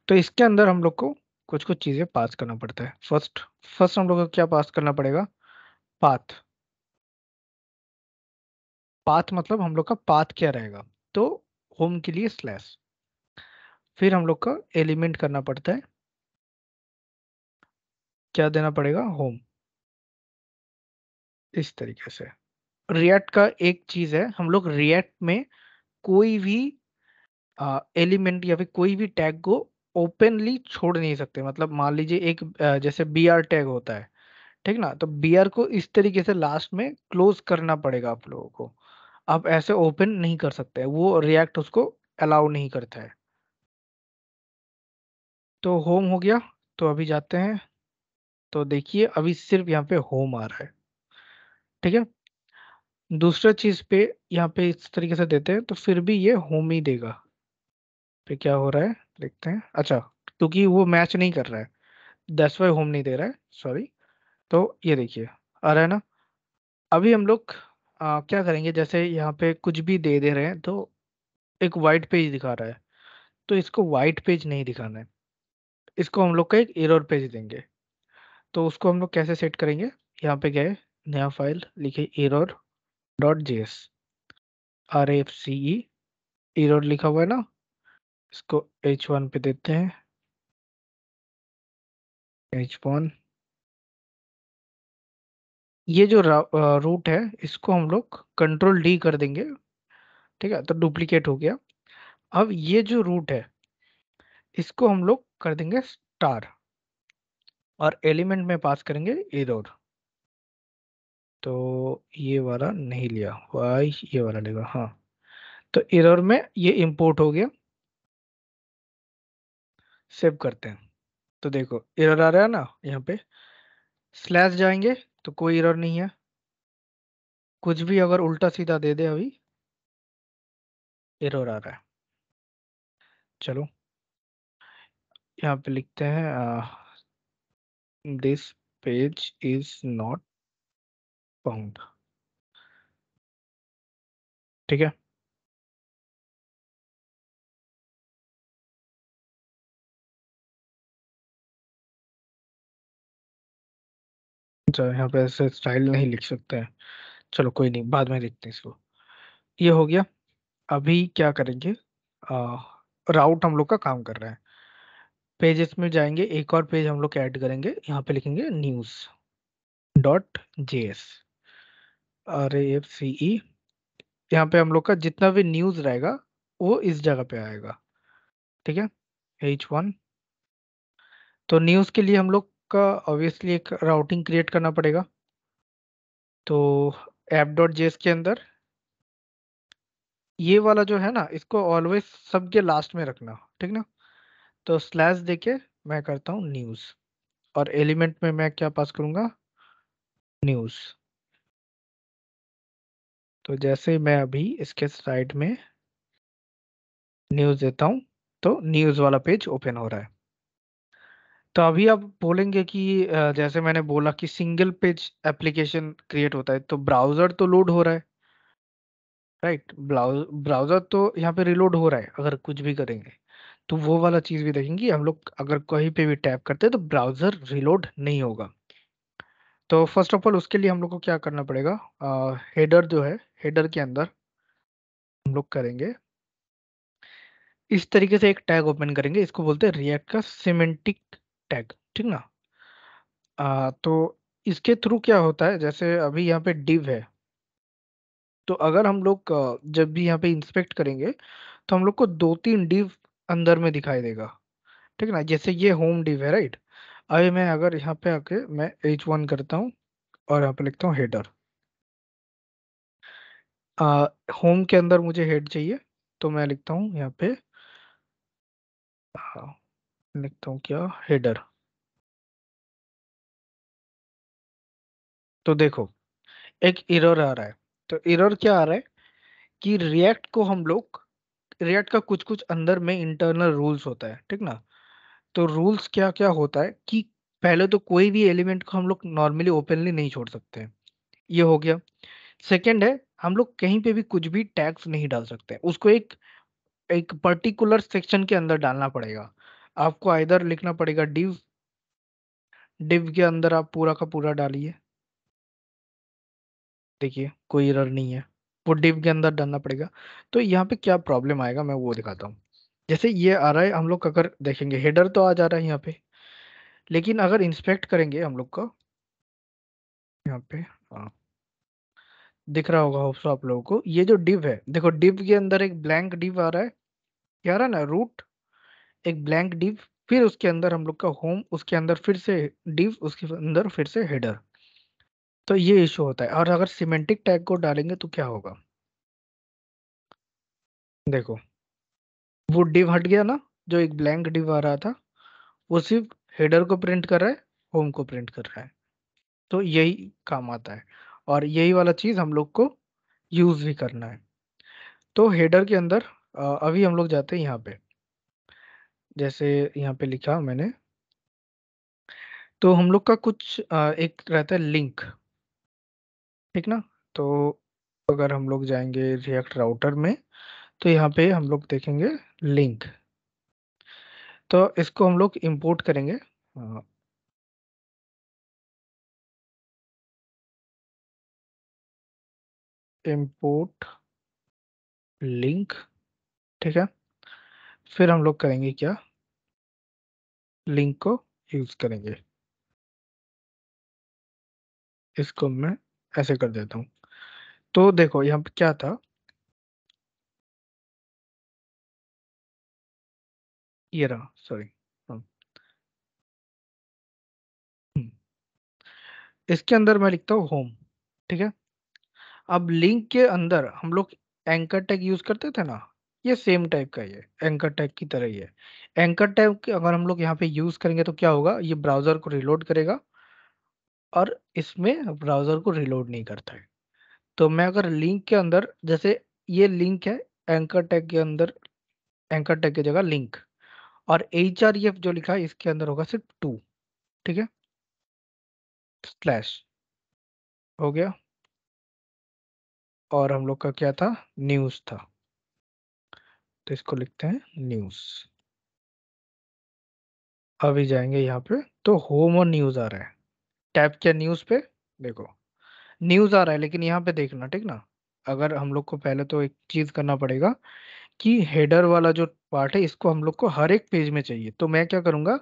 तो इसके अंदर हम लोग को कुछ कुछ चीजें पास करना पड़ता है। फर्स्ट फर्स्ट हम लोग को क्या पास करना पड़ेगा, पाथ। पाथ मतलब हम लोग का पाथ क्या रहेगा, तो होम के लिए स्लैश। फिर हम लोग का एलिमेंट करना पड़ता है, क्या देना पड़ेगा, होम, इस तरीके से। रिएक्ट का एक चीज है, हम लोग रिएक्ट में कोई भी एलिमेंट या फिर कोई भी टैग को ओपनली छोड़ नहीं सकते। मतलब मान लीजिए एक जैसे बी आर टैग होता है, ठीक ना, तो बी आर को इस तरीके से लास्ट में क्लोज करना पड़ेगा आप लोगों को। आप ऐसे ओपन नहीं कर सकते, वो रिएक्ट उसको अलाउ नहीं करता है। तो होम हो गया। तो अभी जाते हैं, तो देखिए अभी सिर्फ यहाँ पे होम आ रहा है। ठीक है, दूसरा चीज पे यहाँ पे इस तरीके से देते हैं तो फिर भी ये होम ही देगा। पे क्या हो रहा है देखते हैं। अच्छा, क्योंकि वो मैच नहीं कर रहा है, दैट्स वाई होम नहीं दे रहा है, सॉरी। तो ये देखिए आ रहा है ना। अभी हम लोग क्या करेंगे, जैसे यहाँ पे कुछ भी दे दे रहे हैं तो एक वाइट पेज दिखा रहा है, तो इसको वाइट पेज नहीं दिखाना है, इसको हम लोग का एक एरर पेज देंगे। तो उसको हम लोग कैसे सेट करेंगे, यहाँ पे गए, नया फाइल लिखे, error dot JS, R F C E, error लिखा हुआ है ना, इसको H1 पे देते हैं, H1। ये जो रूट है इसको हम लोग कंट्रोल डी कर देंगे। ठीक है, तो डुप्लीकेट हो गया। अब ये जो रूट है इसको हम लोग कर देंगे स्टार, और एलिमेंट में पास करेंगे एरर। तो ये वाला नहीं लिया, वाई ये वाला लेगा, हाँ। तो एरर में ये इंपोर्ट हो गया, सेव करते हैं। तो देखो एरर आ रहा है ना यहाँ पे, स्लैश जाएंगे तो कोई एरर नहीं है, कुछ भी अगर उल्टा सीधा दे दे अभी एरर आ रहा है। चलो यहाँ पे लिखते हैं this page is not found. ठीक है, अच्छा यहाँ पे ऐसे स्टाइल नहीं लिख सकते हैं, चलो कोई नहीं, बाद में देखते हैं इसको। ये हो गया। अभी क्या करेंगे, राउट हम लोग का काम कर रहा है। पेजेस में जाएंगे, एक और पेज हम लोग ऐड करेंगे, यहाँ पे लिखेंगे news dot JS, R A F C E. यहाँ पे हम लोग का जितना भी न्यूज रहेगा वो इस जगह पे आएगा। ठीक है, H1। तो न्यूज के लिए हम लोग का ऑब्वियसली एक राउटिंग क्रिएट करना पड़ेगा। तो ऐप डॉट जेएस के अंदर ये वाला जो है ना, इसको ऑलवेज सबके लास्ट में रखना, ठीक ना। तो स्लैश देके मैं करता हूँ न्यूज, और एलिमेंट में मैं क्या पास करूंगा, न्यूज। तो जैसे मैं अभी इसके साइड में न्यूज देता हूँ तो न्यूज वाला पेज ओपन हो रहा है। तो अभी आप बोलेंगे कि जैसे मैंने बोला कि सिंगल पेज एप्लीकेशन क्रिएट होता है, तो ब्राउजर तो लोड हो रहा है, राइट। ब्राउजर तो यहाँ पे रिलोड हो रहा है अगर कुछ भी करेंगे। तो वो वाला चीज भी देखेंगे हम लोग, अगर कहीं पे भी टैप करते हैं तो ब्राउजर रिलोड नहीं होगा। तो फर्स्ट ऑफ ऑल उसके लिए हम लोग को क्या करना पड़ेगा, हेडर जो है, हेडर के अंदर हम लोग करेंगे इस तरीके से एक टैग ओपन करेंगे, इसको बोलते हैं रिएक्ट का सिमेंटिक टैग, ठीक ना। तो इसके थ्रू क्या होता है, जैसे अभी यहाँ पे डिव है, तो अगर हम लोग जब भी यहाँ पे इंस्पेक्ट करेंगे तो हम लोग को दो तीन डिव अंदर में दिखाई देगा, ठीक है ना। जैसे ये होम डिव है, राइट। अभी मैं अगर यहाँ पे आके मैं H1 करता हूँ और यहाँ पे लिखता हूँ हेडर, होम के अंदर मुझे हेड चाहिए, तो मैं लिखता हूँ यहाँ पे, हाँ, लिखता हूँ क्या, हेडर। तो देखो एक एरर आ रहा है। तो एरर क्या आ रहा है कि रिएक्ट को हम लोग, रिएक्ट का कुछ कुछ अंदर में इंटरनल रूल्स होता है, ठीक ना। तो रूल्स क्या क्या होता है कि पहले तो कोई भी एलिमेंट को हम लोग नॉर्मली ओपनली नहीं छोड़ सकते हैं, ये हो गया। सेकंड है, हम लोग कहीं पे भी कुछ भी टैग्स नहीं डाल सकते, उसको एक एक पर्टिकुलर सेक्शन के अंदर डालना पड़ेगा। आपको आइदर लिखना पड़ेगा डिव, डिव के अंदर आप पूरा का पूरा डालिए, देखिए कोई एरर नहीं है, वो डिव के अंदर डालना पड़ेगा। तो यहाँ पे क्या प्रॉब्लम आएगा मैं वो दिखाता हूँ। जैसे ये आ रहा है, हम लोग अगर देखेंगे हेडर तो आ जा रहा है यहाँ पे, लेकिन अगर इंस्पेक्ट करेंगे हम लोग को यहाँ पे, हाँ, दिख रहा होगा होप्स आप लोगों को, ये जो डिव है, देखो डिव के अंदर एक ब्लैंक डिव आ रहा है, क्या आ रहा है ना, रूट, एक ब्लैंक डिव, फिर उसके अंदर हम लोग का होम, उसके अंदर फिर से डिव, उसके अंदर फिर से हेडर। तो ये इशू होता है। और अगर सिमेंटिक टैग को डालेंगे तो क्या होगा, देखो वो डिव हट गया ना, जो एक ब्लैंक डिव आ रहा था, वो सिर्फ हेडर को प्रिंट कर रहा है, होम को प्रिंट कर रहा है। तो यही काम आता है, और यही वाला चीज हम लोग को यूज भी करना है। तो हेडर के अंदर अभी हम लोग जाते हैं यहाँ पे, जैसे यहाँ पे लिखा मैंने, तो हम लोग का कुछ एक रहता है लिंक, ठीक ना। तो अगर हम लोग जाएंगे रिएक्ट राउटर में, तो यहाँ पे हम लोग देखेंगे लिंक। तो इसको हम लोग इंपोर्ट करेंगे, इंपोर्ट लिंक, ठीक है। फिर हम लोग करेंगे क्या, लिंक को यूज करेंगे, इसको मैं ऐसे कर देता हूँ। तो देखो यहाँ पे क्या था, ये रहा, सॉरी, इसके अंदर मैं लिखता हूँ होम, ठीक है। अब लिंक के अंदर हम लोग एंकर टैग यूज करते थे ना, ये सेम टाइप का ही है, एंकर टैग की तरह ही है। एंकर टैग के अगर हम लोग यहाँ पे यूज करेंगे तो क्या होगा, ये ब्राउजर को रिलोड करेगा, और इसमें ब्राउजर को रिलोड नहीं करता है। तो मैं अगर लिंक के अंदर, जैसे ये लिंक है, एंकर टैग के अंदर, एंकर टैग की जगह लिंक, और एच आर एफ जो लिखा है इसके अंदर होगा सिर्फ टू, ठीक है, स्लैश, हो गया। और हम लोग का क्या था, न्यूज था, तो इसको लिखते हैं न्यूज। अभी जाएंगे यहाँ पे, तो होम और न्यूज आ रहा है, टैप किया न्यूज पे, देखो न्यूज आ रहा है, लेकिन यहाँ पे देखना, ठीक ना। अगर हम लोग को पहले तो एक चीज करना पड़ेगा कि हेडर वाला जो पार्ट है, इसको हम लोग को हर एक पेज में चाहिए। तो मैं क्या करूंगा,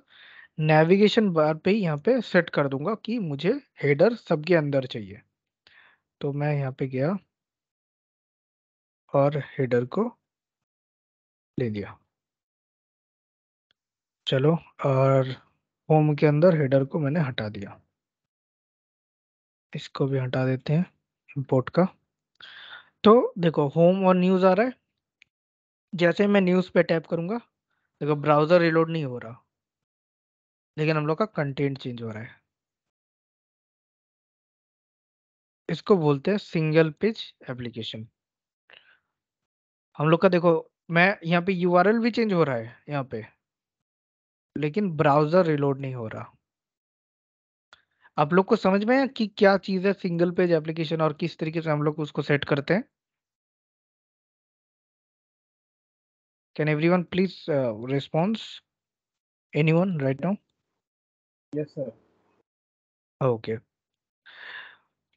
नेविगेशन बार पे ही यहाँ पे सेट कर दूंगा कि मुझे हेडर सबके अंदर चाहिए। तो मैं यहाँ पे गया और हेडर को ले लिया, चलो। और होम के अंदर हेडर को मैंने हटा दिया, इसको भी हटा देते हैं इंपोर्ट का। तो देखो होम और न्यूज आ रहा है, जैसे मैं न्यूज पे टैप करूंगा, देखो ब्राउजर रिलोड नहीं हो रहा, लेकिन हम लोग का कंटेंट चेंज हो रहा है। इसको बोलते हैं सिंगल पेज एप्लीकेशन। हम लोग का देखो, मैं यहाँ पे यूआरएल भी चेंज हो रहा है यहाँ पे, लेकिन ब्राउजर रिलोड नहीं हो रहा। आप लोग को समझ में है कि क्या चीज है सिंगल पेज एप्लीकेशन, और किस तरीके से हम लोग उसको सेट करते हैं। Can everyone please response, anyone right now. Yes sir. Okay,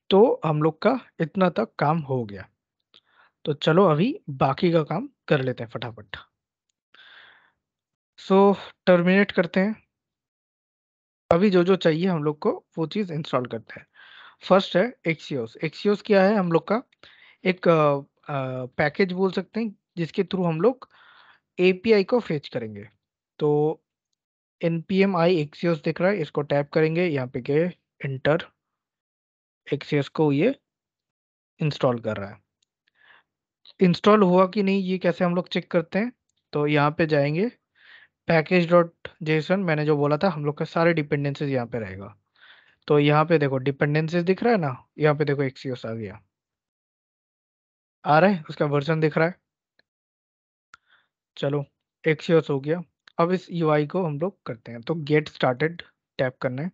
तो हम लोग का इतना तक काम हो गया। तो चलो अभी बाकी का काम कर लेते हैं फटाफट। सो टर्मिनेट करते हैं। अभी जो जो चाहिए हम लोग को वो चीज़ इंस्टॉल करते हैं। फर्स्ट है एक्सियोस। एक्सियोस क्या है, हम लोग का एक पैकेज बोल सकते हैं, जिसके थ्रू हम लोग एपीआई को फेच करेंगे। तो npm i एक्सियोस दिख रहा है, इसको टैप करेंगे, यहाँ पे गए, इंटर, एक्सियोस को ये इंस्टॉल कर रहा है। इंस्टॉल हुआ कि नहीं ये कैसे हम लोग चेक करते हैं? तो यहाँ पे जाएंगे, पैकेज डॉट जेसन, मैंने जो बोला था हम लोग का सारे डिपेंडेंसीज यहाँ पे रहेगा। तो यहाँ पे देखो डिपेंडेंसीज दिख रहा है ना, यहाँ पे देखो एक्सियोस आ गया, आ रहा है, उसका वर्जन दिख रहा है। चलो, एक्सियोस हो गया। अब इस यूआई को हम लोग करते हैं, तो गेट स्टार्टेड टैप करना है।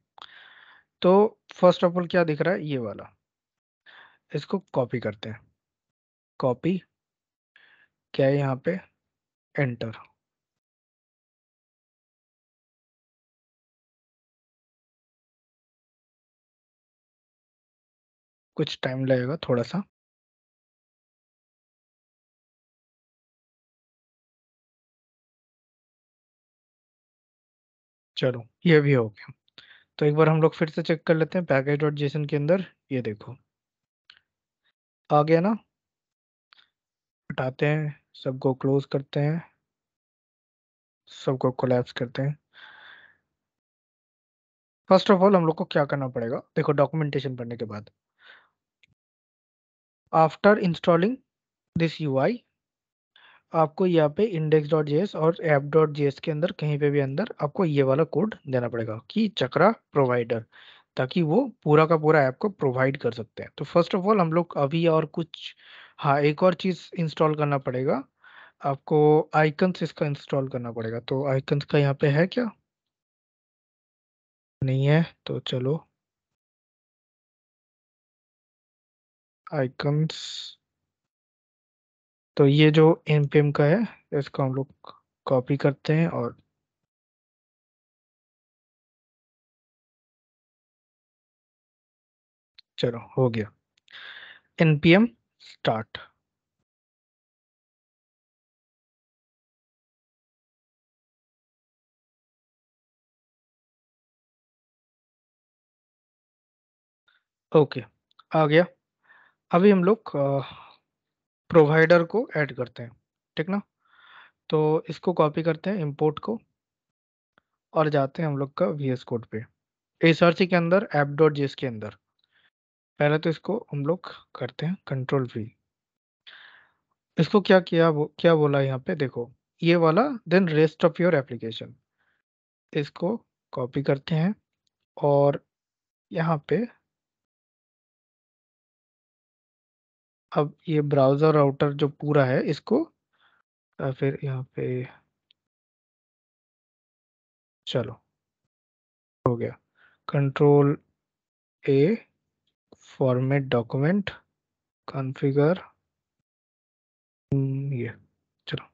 तो फर्स्ट ऑफ ऑल क्या दिख रहा है, ये वाला, इसको कॉपी करते हैं। कॉपी, क्या है यहाँ पे, एंटर। कुछ टाइम लगेगा थोड़ा सा। चलो, ये भी हो गया। तो एक बार हम लोग फिर से चेक कर लेते हैं पैकेज डॉट जेसन के अंदर। ये देखो आ गया ना। हटाते हैं, सबको क्लोज करते हैं, सबको कोलैप्स करते हैं। फर्स्ट ऑफ ऑल हम लोग को क्या करना पड़ेगा, देखो डॉक्यूमेंटेशन पढ़ने के बाद, आफ्टर इंस्टॉलिंग दिस यूआई, आपको यहाँ पे इंडेक्स डॉट जेएस और ऐप डॉट जेएस के अंदर कहीं पे भी अंदर आपको ये वाला कोड देना पड़ेगा कि चक्रा प्रोवाइडर, ताकि वो पूरा का पूरा ऐप को प्रोवाइड कर सकते हैं। तो फर्स्ट ऑफ ऑल हम लोग अभी और कुछ, हाँ एक और चीज इंस्टॉल करना पड़ेगा आपको, आइकन्स इसका इंस्टॉल करना पड़ेगा। तो आइकन्स का यहाँ पे है क्या, नहीं है, तो चलो आइकन्स, तो ये जो npm का है इसको हम लोग कॉपी करते हैं और चलो हो गया, npm स्टार्ट। ओके, आ गया। अभी हम लोग प्रोवाइडर को ऐड करते हैं, ठीक ना। तो इसको कॉपी करते हैं इंपोर्ट को, और जाते हैं हम लोग का VS कोड पे, एसआरसी के अंदर ऐप डॉट जेएस के अंदर। पहले तो इसको हम लोग करते हैं कंट्रोल V। इसको क्या किया, क्या बोला यहाँ पे देखो, ये वाला, then rest of your application, इसको कॉपी करते हैं और यहाँ पे, अब ये ब्राउजर राउटर जो पूरा है इसको फिर यहाँ पे, चलो हो गया, control A, format document, configure, ये, चलो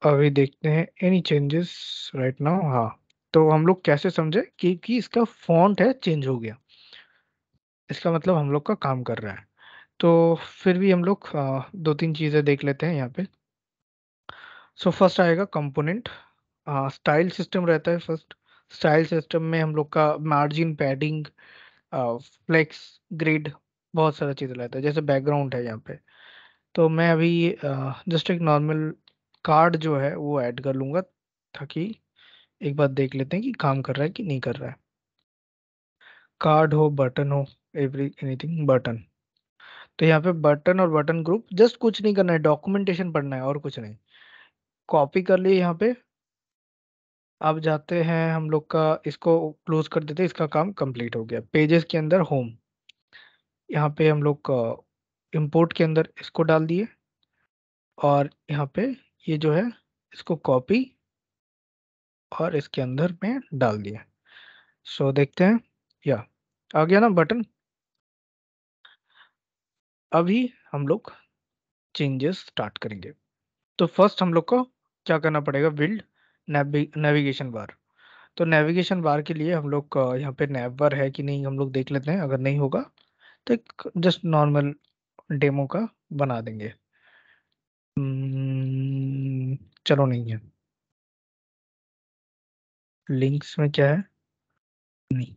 अभी देखते हैं एनी चेंजेस राइट नाउ। हाँ, तो हम लोग कैसे समझे कि इसका फॉन्ट है चेंज हो गया, इसका मतलब हम लोग का काम कर रहा है। तो फिर भी हम लोग दो तीन चीज़ें देख लेते हैं यहाँ पे। सो फर्स्ट आएगा कंपोनेंट, स्टाइल सिस्टम रहता है फर्स्ट। स्टाइल सिस्टम में हम लोग का मार्जिन, पैडिंग, फ्लेक्स, ग्रिड, बहुत सारा चीज़ रहता है, जैसे बैकग्राउंड है यहाँ पे। तो मैं अभी जस्ट एक नॉर्मल कार्ड जो है वो ऐड कर लूँगा, ताकि एक बार देख लेते हैं कि काम कर रहा है कि नहीं कर रहा है। कार्ड हो, बटन हो, एवरी एनीथिंग बटन। तो यहाँ पे बटन और बटन ग्रुप, जस्ट कुछ नहीं करना है, डॉक्यूमेंटेशन पढ़ना है और कुछ नहीं। कॉपी कर लिए यहाँ पे। अब जाते हैं हम लोग का, इसको क्लोज कर देते हैं, इसका काम कंप्लीट हो गया। पेजेस के अंदर होम, यहाँ पे हम लोग इंपोर्ट के अंदर इसको डाल दिए, और यहाँ पे ये जो है इसको कॉपी और इसके अंदर में डाल दिए। सो देखते हैं, या आ गया ना बटन। अभी हम लोग चेंजेस स्टार्ट करेंगे। तो फर्स्ट हम लोग को क्या करना पड़ेगा, बिल्ड नेविगेशन बार। तो नेविगेशन बार के लिए हम लोग का यहाँ पे नैव बार है कि नहीं हम लोग देख लेते हैं, अगर नहीं होगा तो एक जस्ट नॉर्मल डेमो का बना देंगे। चलो नहीं है, लिंक्स में क्या है, नहीं,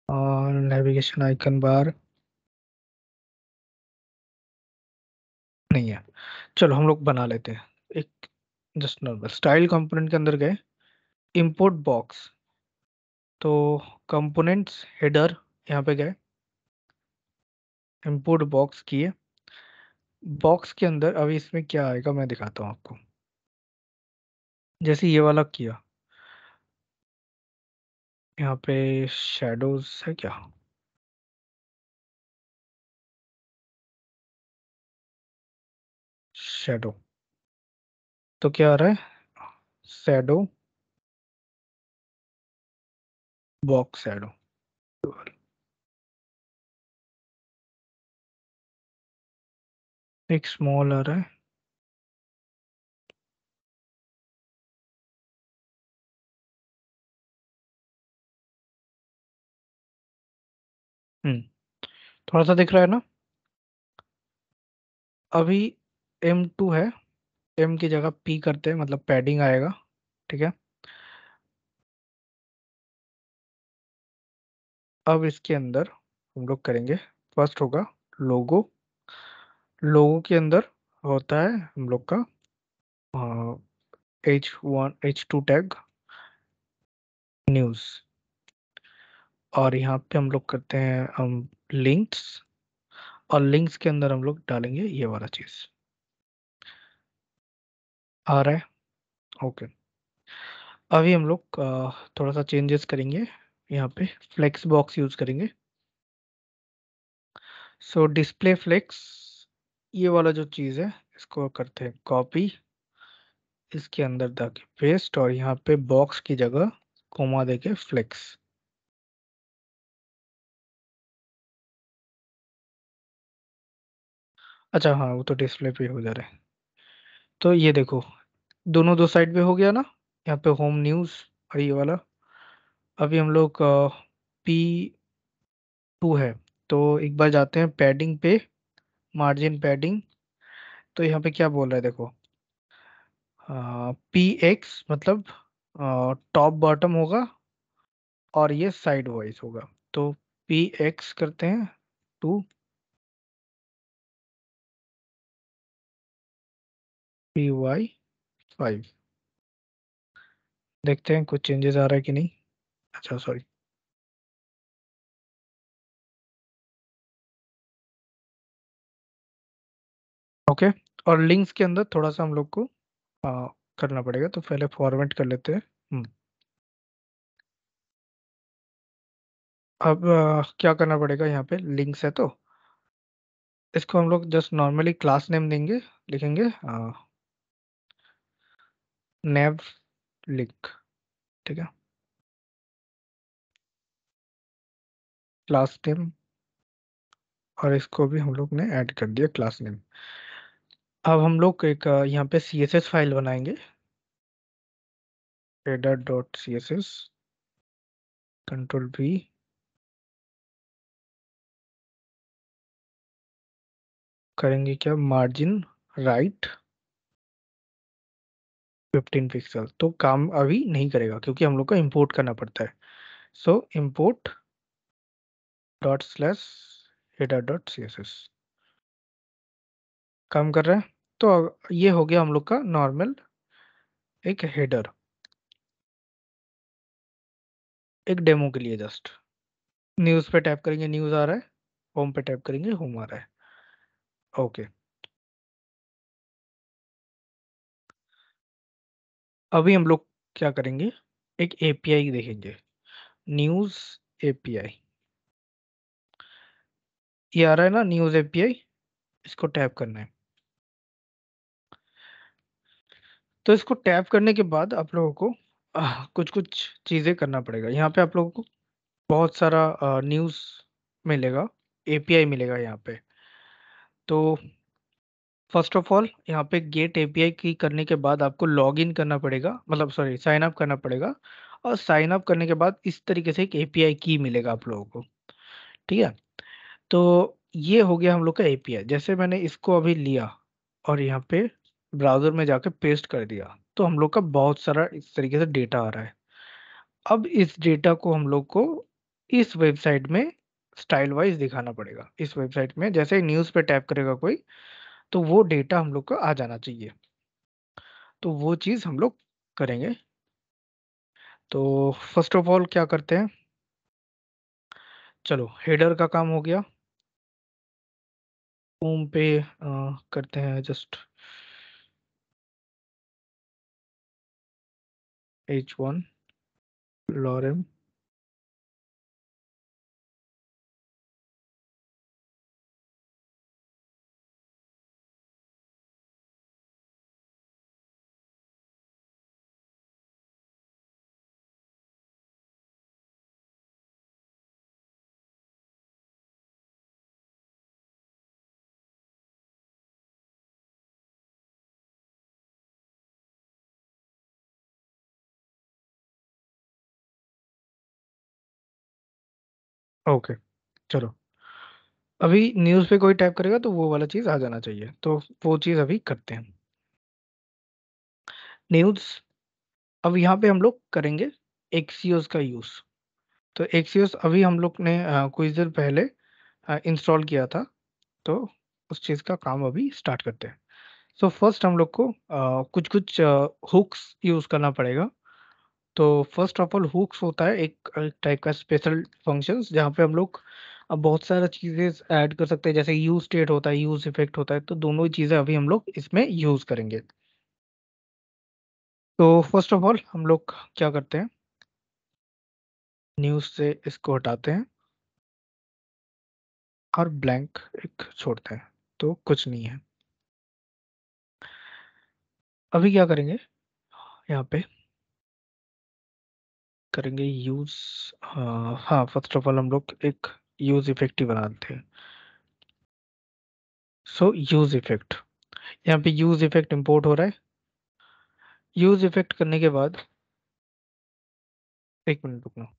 और नेविगेशन आइकन बार नहीं है। चलो हम लोग बना लेते हैं एक, जस्ट नॉर्मल स्टाइल कंपोनेंट के अंदर गए, इंपोर्ट बॉक्स, तो कंपोनेंट्स हेडर यहाँ पे गए, इंपोर्ट बॉक्स किए। बॉक्स के अंदर अभी इसमें क्या आएगा मैं दिखाता हूँ आपको। जैसे ये वाला किया, यहाँ पे शेडोज है क्या? शेडो, तो क्या आ रहा है? Shadow box shadow. एक स्मॉल आ रहा है। हम्म, थोड़ा सा दिख रहा है ना? अभी M2 है, M की जगह P करते हैं, मतलब पैडिंग आएगा। ठीक है। अब इसके अंदर हम लोग करेंगे, फर्स्ट होगा लोगो। लोगो के अंदर होता है हम लोग का H1 H2 टैग न्यूज़। और यहाँ पे हम लोग करते हैं हम लिंक्स, और लिंक्स के अंदर हम लोग डालेंगे ये वाला चीज। आ रहा है? ओके। अभी हम लोग थोड़ा सा चेंजेस करेंगे, यहाँ पे फ्लेक्स बॉक्स यूज करेंगे। सो डिस्प्ले फ्लेक्स, ये वाला जो चीज है इसको करते हैं कॉपी, इसके अंदर जाके पेस्ट, और यहाँ पे बॉक्स की जगह कोमा देके फ्लेक्स। अच्छा हाँ, वो तो डिस्प्ले पे हो जा रहा है। तो ये देखो, दोनों दो साइड पे हो गया ना। यहाँ पे होम न्यूज और ये वाला। अभी हम लोग P2 है, तो एक बार जाते हैं पैडिंग पे, मार्जिन पैडिंग। तो यहाँ पे क्या बोल रहा है देखो, PX मतलब टॉप बॉटम होगा, और ये साइड वाइज होगा। तो PX करते हैं 2, PY 5। देखते हैं कुछ चेंजेस आ रहा है कि नहीं। अच्छा सॉरी। ओके। और लिंक्स के अंदर थोड़ा सा हम लोग को आ, करना पड़ेगा, तो पहले फॉर्मेट कर लेते हैं। अब क्या करना पड़ेगा, यहाँ पे लिंक्स है तो इसको हम लोग जस्ट नॉर्मली क्लास नेम देंगे, लिखेंगे नेव लिंक। ठीक है, क्लास नेम, और इसको भी हम लोग ने ऐड कर दिया क्लास नेम। अब हम लोग एक यहाँ पे CSS फाइल बनाएंगे, header.css, कंट्रोल V, करेंगे क्या, मार्जिन राइट 15 पिक्सल। तो काम अभी नहीं करेगा क्योंकि हम लोग को इंपोर्ट करना पड़ता है। सो इंपोर्ट डॉट स्लैश header.css, काम कर रहा है। तो ये हो गया हम लोग का नॉर्मल एक हेडर, एक डेमो के लिए जस्ट। न्यूज़ पे टैप करेंगे न्यूज़ आ रहा है, होम पे टैप करेंगे होम आ रहा है। ओके। अभी हम लोग क्या करेंगे, एक API देखेंगे, न्यूज़ API। ये आ रहा है ना न्यूज़ API, इसको टैप करना है। तो इसको टैप करने के बाद आप लोगों को कुछ कुछ चीज़ें करना पड़ेगा। यहाँ पे आप लोगों को बहुत सारा न्यूज़ मिलेगा, API मिलेगा यहाँ पे। तो फर्स्ट ऑफ ऑल यहाँ पे गेट API की करने के बाद आपको लॉग इन करना पड़ेगा, मतलब सॉरी साइन अप करना पड़ेगा। और साइन अप करने के बाद इस तरीके से एक API की मिलेगा आप लोगों को। ठीक है। तो ये हो गया हम लोग का API। जैसे मैंने इसको अभी लिया और यहाँ पे ब्राउजर में जाके पेस्ट कर दिया, तो हम लोग का बहुत सारा इस तरीके से डेटा आ रहा है। अब इस डेटा को हम लोग को इस वेबसाइट में स्टाइल वाइज दिखाना पड़ेगा। इस वेबसाइट में जैसे न्यूज़ पे टैप करेगा कोई, तो वो डेटा हम लोग को आ जाना चाहिए। तो वो चीज़ हम लोग करेंगे। तो फर्स्ट ऑफ ऑल क्या करते हैं, चलो हेडर का काम हो गया। होम पे करते हैं जस्ट H1 लॉरेम। ओके, चलो। अभी न्यूज़ पे कोई टाइप करेगा तो वो वाला चीज़ आ जाना चाहिए, तो वो चीज़ अभी करते हैं। न्यूज़। अब यहाँ पे हम लोग करेंगे एक्सियोस का यूज़। तो एक्सियोस अभी हम लोग ने कुछ देर पहले इंस्टॉल किया था, तो उस चीज़ का काम अभी स्टार्ट करते हैं। सो फर्स्ट हम लोग को कुछ कुछ हुक्स यूज़ करना पड़ेगा। तो फर्स्ट ऑफ ऑल हुक्स होता है एक टाइप का स्पेशल फंक्शंस, जहाँ पे हम लोग अब बहुत सारा चीज़ें ऐड कर सकते हैं, जैसे यूज स्टेट होता है, यूज इफेक्ट होता है, तो दोनों ही चीज़ें अभी हम लोग इसमें यूज़ करेंगे। तो फर्स्ट ऑफ ऑल हम लोग क्या करते हैं, न्यूज़ से इसको हटाते हैं और ब्लैंक एक छोड़ते हैं, तो कुछ नहीं है। अभी क्या करेंगे, यहाँ पे करेंगे यूज। हाँ, फर्स्ट ऑफ ऑल हम लोग एक यूज इफेक्ट ही बनाते हैं। सो यूज इफेक्ट, यहाँ पे यूज इफेक्ट इंपोर्ट हो रहा है। यूज इफेक्ट करने के बाद, एक मिनट रुकना।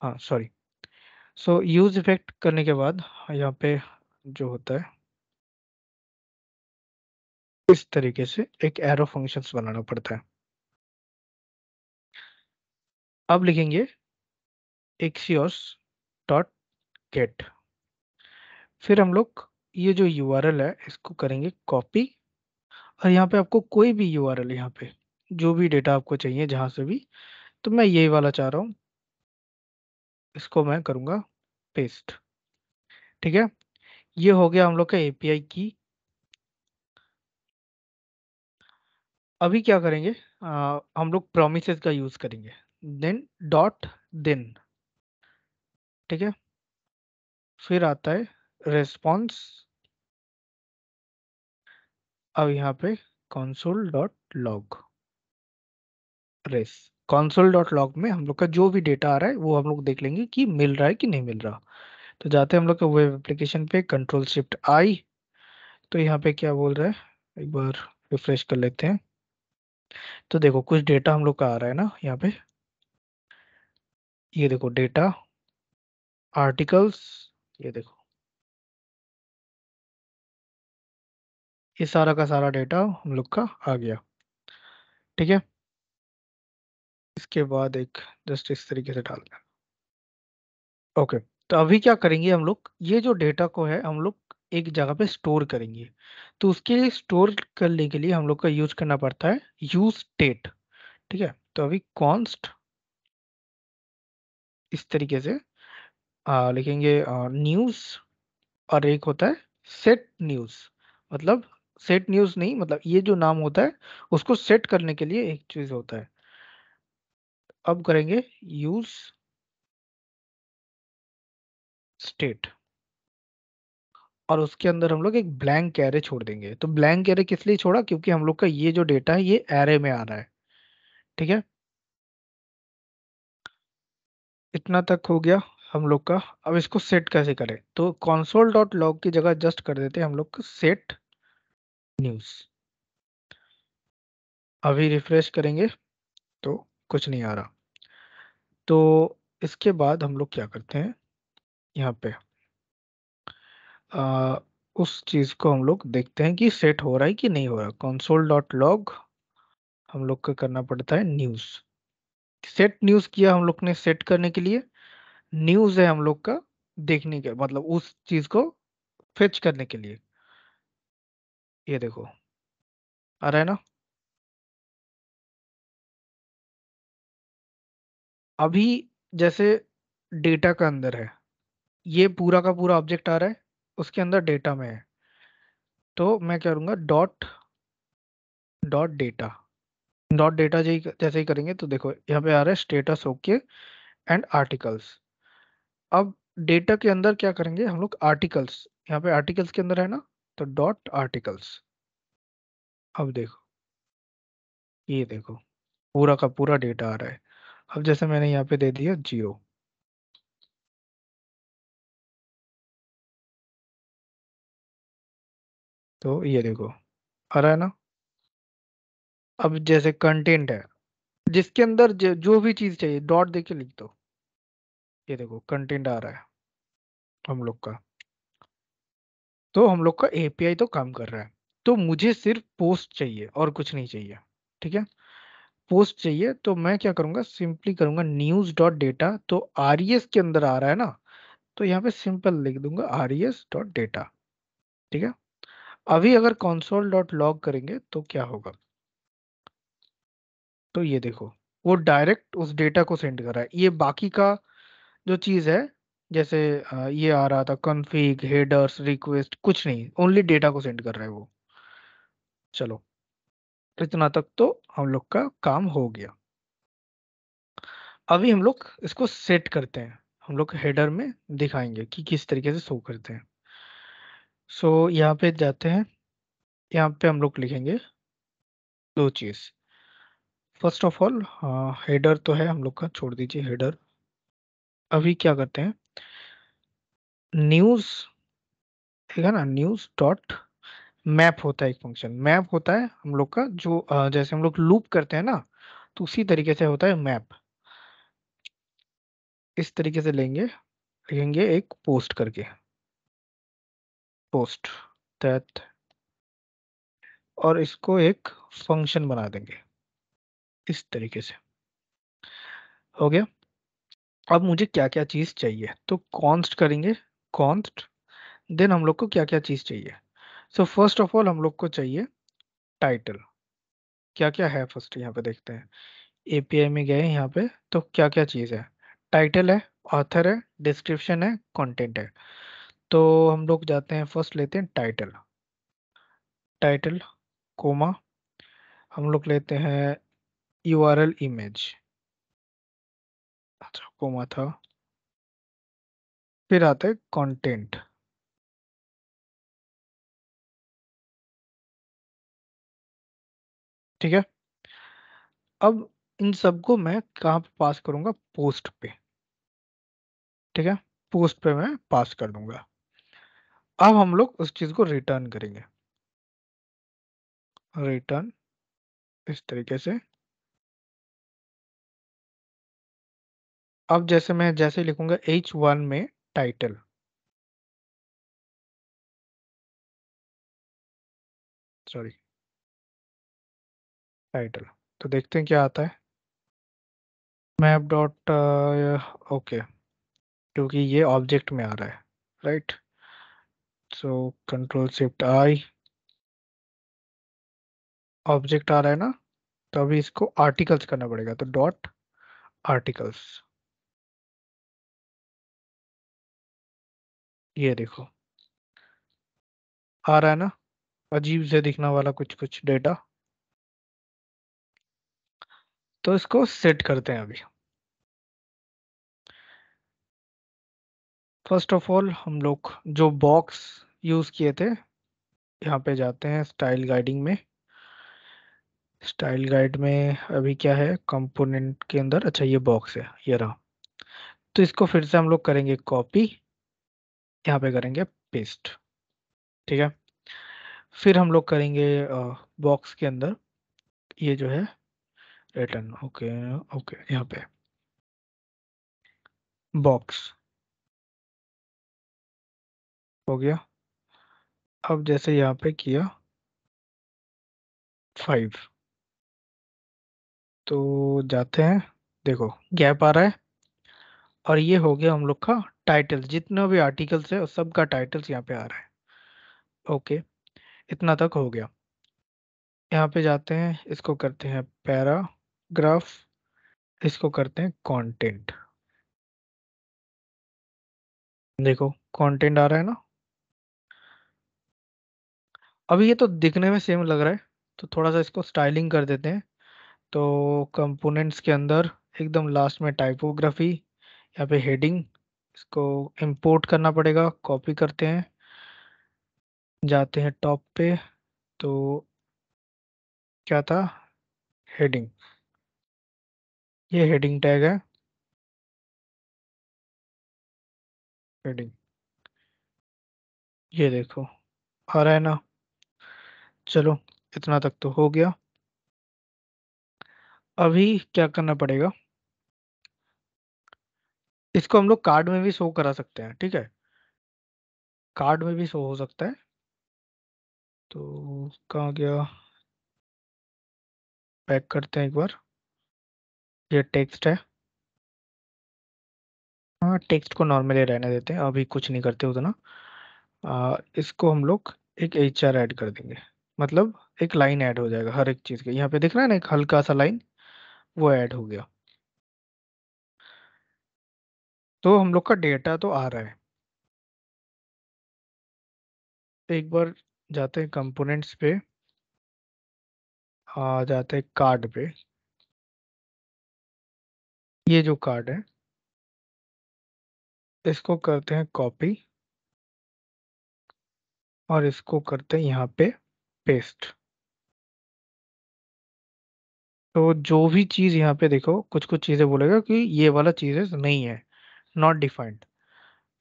हाँ, सॉरी। सो यूज इफेक्ट करने के बाद यहाँ पे जो होता है, इस तरीके से एक एरो फंक्शंस बनाना पड़ता है। अब लिखेंगे एक्सियोस डॉट गेट। फिर हम लोग ये जो यूआरएल है इसको करेंगे कॉपी, और यहाँ पे आपको कोई भी यूआरएल, यहाँ पे जो भी डेटा आपको चाहिए जहां से भी, तो मैं यही वाला चाह रहा हूँ, इसको मैं करूँगा पेस्ट। ठीक है, ये हो गया हम लोग का एपीआई की। अभी क्या करेंगे, हम लोग प्रोमिसेस का यूज करेंगे, देन डॉट देन। ठीक है, फिर आता है रेस्पॉन्स। अब यहाँ पे console dot log res. console dot log में हम लोग का जो भी डेटा आ रहा है वो हम लोग देख लेंगे कि मिल रहा है कि नहीं मिल रहा। तो जाते हैं हम लोग के वेब एप्लीकेशन पे, कंट्रोल शिफ्ट आई। तो यहाँ पे क्या बोल रहा है, एक बार रिफ्रेश कर लेते हैं। तो देखो कुछ डेटा हम लोग का आ रहा है ना यहाँ पे, ये देखो डेटा आर्टिकल्स, ये देखो, ये सारा का सारा डेटा हम लोग का आ गया। ठीक है, इसके बाद एक जस्ट इस तरीके से डालना है। ओके, तो अभी क्या करेंगे हम लोग, ये जो डेटा को है हम लोग एक जगह पे स्टोर करेंगे। तो उसके लिए स्टोर करने के लिए हम लोग का यूज करना पड़ता है यूज स्टेट। ठीक है, तो अभी कॉन्स्ट इस तरीके से लिखेंगे न्यूज, और एक होता है सेट न्यूज। मतलब सेट न्यूज नहीं, मतलब ये जो नाम होता है उसको सेट करने के लिए एक चीज होता है। अब करेंगे यूज स्टेट, और उसके अंदर हम लोग एक ब्लैंक एरे छोड़ देंगे। तो ब्लैंक एरे किस लिए छोड़ा, क्योंकि हम लोग का ये जो डेटा है ये एरे में आ रहा है। ठीक है, इतना तक हो गया हम लोग का। अब इसको सेट कैसे करें, तो console डॉट लॉग की जगह जस्ट कर देते हैं हम लोग सेट न्यूज। अभी रिफ्रेश करेंगे तो कुछ नहीं आ रहा। तो इसके बाद हम लोग क्या करते हैं, यहाँ पे आ, उस चीज को हम लोग देखते हैं कि सेट हो रहा है कि नहीं हो रहा। console डॉट लॉग हम लोग का करना पड़ता है न्यूज। सेट न्यूज किया हम लोग ने सेट करने के लिए, न्यूज है हम लोग का देखने के, मतलब उस चीज को फेच करने के लिए। ये देखो आ रहा है ना। अभी जैसे डेटा का अंदर है, ये पूरा का पूरा ऑब्जेक्ट आ रहा है, उसके अंदर डेटा में है, तो मैं क्या करूँगा, dot dot data. Dot data जैसे ही करेंगे तो देखो यहाँ पे आ रहा है स्टेटस ओके एंड आर्टिकल्स। अब डेटा के अंदर क्या करेंगे हम लोग, आर्टिकल्स, यहाँ पे आर्टिकल्स के अंदर है ना, तो डॉट आर्टिकल्स। अब देखो, ये देखो पूरा का पूरा डेटा आ रहा है। अब जैसे मैंने यहाँ पे दे दिया 0, तो ये देखो आ रहा है ना। अब जैसे कंटेंट है, जिसके अंदर जो भी चीज चाहिए डॉट देके लिख दो। ये देखो कंटेंट आ रहा है हम लोग का, तो हम लोग का एपीआई तो काम कर रहा है। तो मुझे सिर्फ पोस्ट चाहिए और कुछ नहीं चाहिए। ठीक है, पोस्ट चाहिए तो मैं क्या करूंगा, सिंपली करूंगा न्यूज डॉट डेटा, तो आरईएस के अंदर आ रहा है ना, तो यहाँ पे सिंपल लिख दूंगा आरईएस डॉट डेटा। ठीक है, अभी अगर कंसोल डॉट लॉग करेंगे तो क्या होगा, तो ये देखो वो डायरेक्ट उस डेटा को सेंड कर रहा है। ये बाकी का जो चीज है, जैसे ये आ रहा था कॉन्फ़िग हेडर्स रिक्वेस्ट, कुछ नहीं, ओनली डेटा को सेंड कर रहा है वो। चलो, इतना तक तो हम लोग का काम हो गया। अभी हम लोग इसको सेट करते हैं, हम लोग हेडर में दिखाएंगे कि किस तरीके से शो करते हैं। सो यहाँ पे जाते हैं, यहाँ पे हम लोग लिखेंगे दो चीज। फर्स्ट ऑफ ऑल हेडर तो है हम लोग का, छोड़ दीजिए हेडर। अभी क्या करते हैं, न्यूज, ठीक है ना, न्यूज डॉट मैप होता है, एक फंक्शन मैप होता है हम लोग का, जो जैसे हम लोग लूप करते हैं ना, तो उसी तरीके से होता है मैप। इस तरीके से लेंगे, लिखेंगे एक पोस्ट करके, पोस्ट दैट, और इसको एक फंक्शन बना देंगे इस तरीके से। हो गया। अब मुझे क्या क्या चीज चाहिए, तो कॉन्स्ट करेंगे, कॉन्स्ट, देन हम लोग को क्या क्या चीज चाहिए। सो फर्स्ट ऑफ ऑल हम लोग को चाहिए टाइटल। क्या क्या है फर्स्ट यहाँ पे देखते हैं, एपीआई में गए यहाँ पे, तो क्या क्या चीज है, टाइटल है, ऑथर है, डिस्क्रिप्शन है, कंटेंट है। तो हम लोग जाते हैं, फर्स्ट लेते हैं टाइटल, टाइटल कोमा, हम लोग लेते हैं यूआरएल इमेज, अच्छा कोमा था, फिर आता है कंटेंट। ठीक है, अब इन सबको मैं कहाँ पे पास करूंगा, पोस्ट पे। ठीक है, पोस्ट पे मैं पास कर दूंगा। अब हम लोग उस चीज को रिटर्न करेंगे, रिटर्न इस तरीके से। अब जैसे मैं जैसे लिखूंगा H1 में टाइटल, सॉरी टाइटल, तो देखते हैं क्या आता है, मैप डॉट ओके, क्योंकि ये ऑब्जेक्ट में आ रहा है, राइट। सो कंट्रोल शिफ्ट आई, ऑब्जेक्ट आ रहा है ना, तो अभी इसको आर्टिकल्स करना पड़ेगा, तो डॉट आर्टिकल्स। ये देखो आ रहा है ना, अजीब से दिखने वाला कुछ कुछ डेटा। तो इसको सेट करते हैं अभी। फर्स्ट ऑफ ऑल हम लोग जो बॉक्स यूज किए थे, यहाँ पे जाते हैं स्टाइल गाइडिंग में, स्टाइल गाइड में अभी क्या है कंपोनेंट के अंदर, अच्छा ये बॉक्स है, ये रहा। तो इसको फिर से हम लोग करेंगे कॉपी, यहाँ पे करेंगे पेस्ट। ठीक है, फिर हम लोग करेंगे बॉक्स के अंदर, ये जो है रिटर्न, ओके ओके, यहाँ पे बॉक्स हो गया। अब जैसे यहाँ पे किया 5, तो जाते हैं, देखो गैप आ रहा है, और ये हो गया हम लोग का टाइटल, जितने भी आर्टिकल्स है उस सब का टाइटल्स यहाँ पे आ रहा है। ओके, इतना तक हो गया। यहाँ पे जाते हैं, इसको करते हैं पैराग्राफ, इसको करते हैं कंटेंट। देखो कंटेंट आ रहा है ना। अभी ये तो दिखने में सेम लग रहा है, तो थोड़ा सा इसको स्टाइलिंग कर देते हैं। तो कंपोनेंट्स के अंदर एकदम लास्ट में टाइपोग्राफी, यहाँ पे हेडिंग, इसको इंपोर्ट करना पड़ेगा। कॉपी करते हैं, जाते हैं टॉप पे। तो क्या था, हेडिंग। ये हेडिंग टैग है, हेडिंग। ये देखो आ रहा है ना। चलो इतना तक तो हो गया। अभी क्या करना पड़ेगा, इसको हम लोग कार्ड में भी शो करा सकते हैं, ठीक है। कार्ड में भी शो हो सकता है। तो कहाँ गया, पैक करते हैं एक बार। ये टेक्स्ट है। हाँ टेक्स्ट को नॉर्मली रहने देते हैं, अभी कुछ नहीं करते उतना। इसको हम लोग एक HR ऐड कर देंगे। मतलब एक लाइन ऐड हो जाएगा हर एक चीज के, यहाँ पे दिख रहा है ना एक हल्का सा लाइन, वो ऐड हो गया। तो हम लोग का डेटा तो आ रहा है। एक बार जाते हैं कंपोनेंट्स पे, आ जाते हैं कार्ड पे। ये जो कार्ड है, इसको करते हैं कॉपी, और इसको करते हैं यहाँ पे पेस्ट। तो जो भी चीज यहाँ पे देखो, कुछ कुछ चीजें बोलेगा कि ये वाला चीजें नहीं है, नॉट डिफाइंड।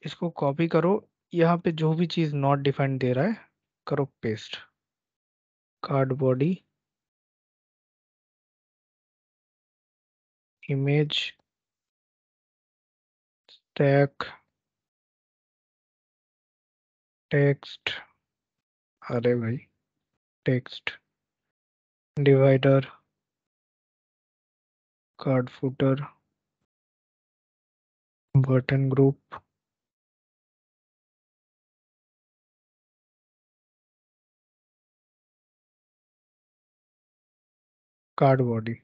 इसको कॉपी करो, यहाँ पे जो भी चीज नॉट डिफाइंड दे रहा है, करो paste. Card body, image, tag, text, अरे भाई, text, divider, card footer, button group, card body.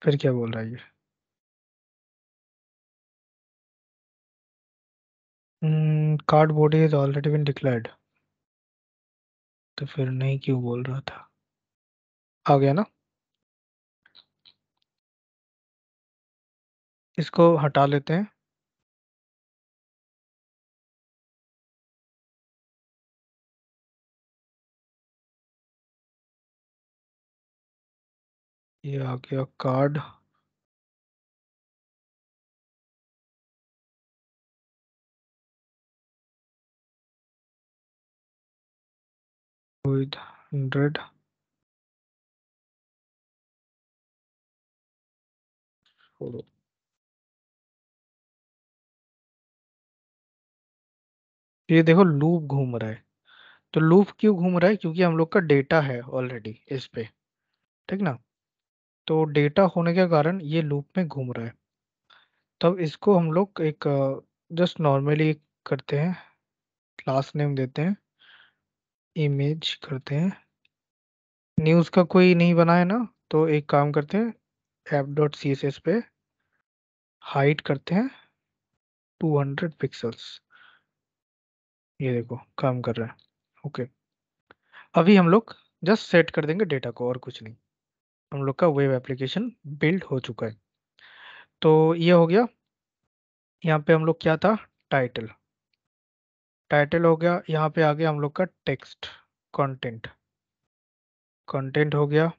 फिर क्या बोल रहा है ये, card body is already been declared. तो फिर नहीं क्यों बोल रहा था, आ गया ना। इसको हटा लेते हैं। ये आ गया कार्ड विद 100। ये देखो लूप घूम रहा है। तो लूप क्यों घूम रहा है, क्योंकि हम लोग का डेटा है ऑलरेडी इस पे, ठीक ना। तो डेटा होने के कारण ये लूप में घूम रहा है। तब इसको हम लोग एक जस्ट नॉर्मली करते हैं, क्लास नेम देते हैं, इमेज करते हैं। न्यूज़ का कोई नहीं बना है ना, तो एक काम करते हैं, app.css पे हाइट करते हैं 200 पिक्सल्स। ये देखो काम कर रहा है। ओके, अभी हम लोग जस्ट सेट कर देंगे डेटा को, और कुछ नहीं। हम लोग का वेब एप्लीकेशन बिल्ड हो चुका है। तो ये हो गया। यहाँ पे हम लोग क्या था, टाइटल। टाइटल हो गया, यहाँ पे आ गया हम लोग का टेक्स्ट, कंटेंट। कंटेंट हो गया,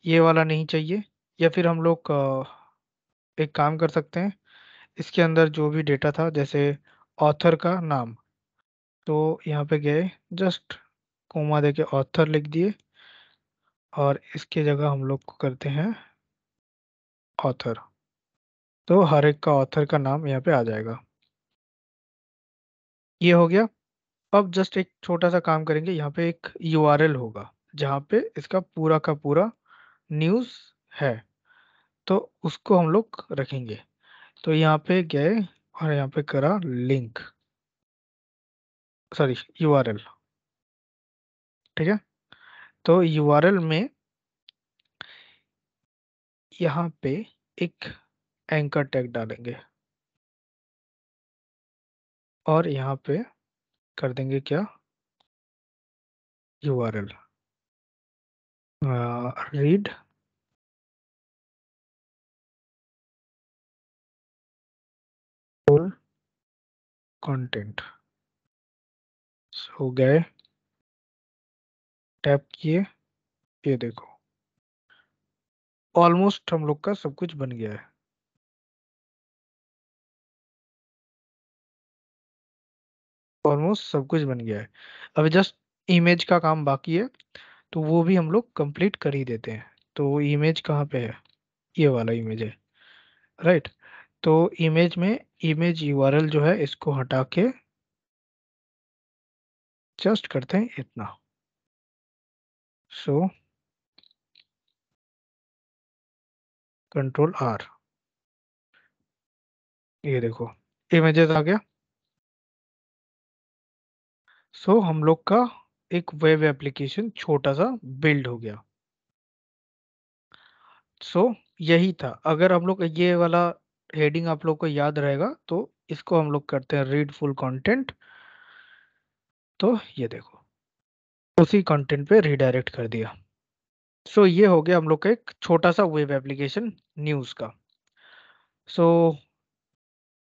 ये वाला नहीं चाहिए। या फिर हम लोग एक काम कर सकते हैं, इसके अंदर जो भी डेटा था, जैसे ऑथर का नाम, तो यहाँ पे गए, जस्ट कोमा देके ऑथर लिख दिए, और इसके जगह हम लोग को करते हैं ऑथर। तो हर एक का ऑथर का नाम यहाँ पे आ जाएगा। ये हो गया। अब जस्ट एक छोटा सा काम करेंगे, यहाँ पे एक URL होगा जहाँ पे इसका पूरा का पूरा न्यूज़ है, तो उसको हम लोग रखेंगे। तो यहाँ पे गए, और यहाँ पे करा लिंक, सॉरी URL, ठीक है। तो URL में यहाँ पे एक एंकर टैग डालेंगे और यहाँ पे कर देंगे क्या, URL रीड फुल कंटेंट हो गए, टैप किए, ये देखो ऑलमोस्ट हम लोग का सब कुछ बन गया है। ऑलमोस्ट सब कुछ बन गया है, अभी जस्ट इमेज का काम बाकी है, तो वो भी हम लोग कंप्लीट कर ही देते हैं। तो इमेज कहाँ पे है, ये वाला इमेज है, राइट। तो इमेज में इमेज URL जो है इसको हटा के जस्ट करते हैं इतना, सो Ctrl+R, ये देखो इमेजेस आ गया। सो हम लोग का एक वेब एप्लीकेशन छोटा सा बिल्ड हो गया। सो यही था, अगर हम लोग ये वाला हेडिंग आप लोग को याद रहेगा तो इसको हम लोग करते हैं रीड फुल कंटेंट, तो ये देखो उसी कंटेंट पे रिडायरेक्ट कर दिया। सो ये हो गया हम लोग का एक छोटा सा वेब एप्लीकेशन न्यूज़ का। सो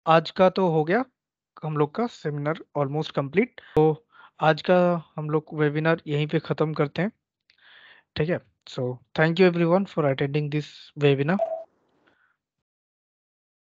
आज का तो हो गया, हम लोग का सेमिनार ऑलमोस्ट कंप्लीट। तो आज का हम लोग वेबिनार यहीं पे ख़त्म करते हैं, ठीक है। So thank you everyone for attending this webinar.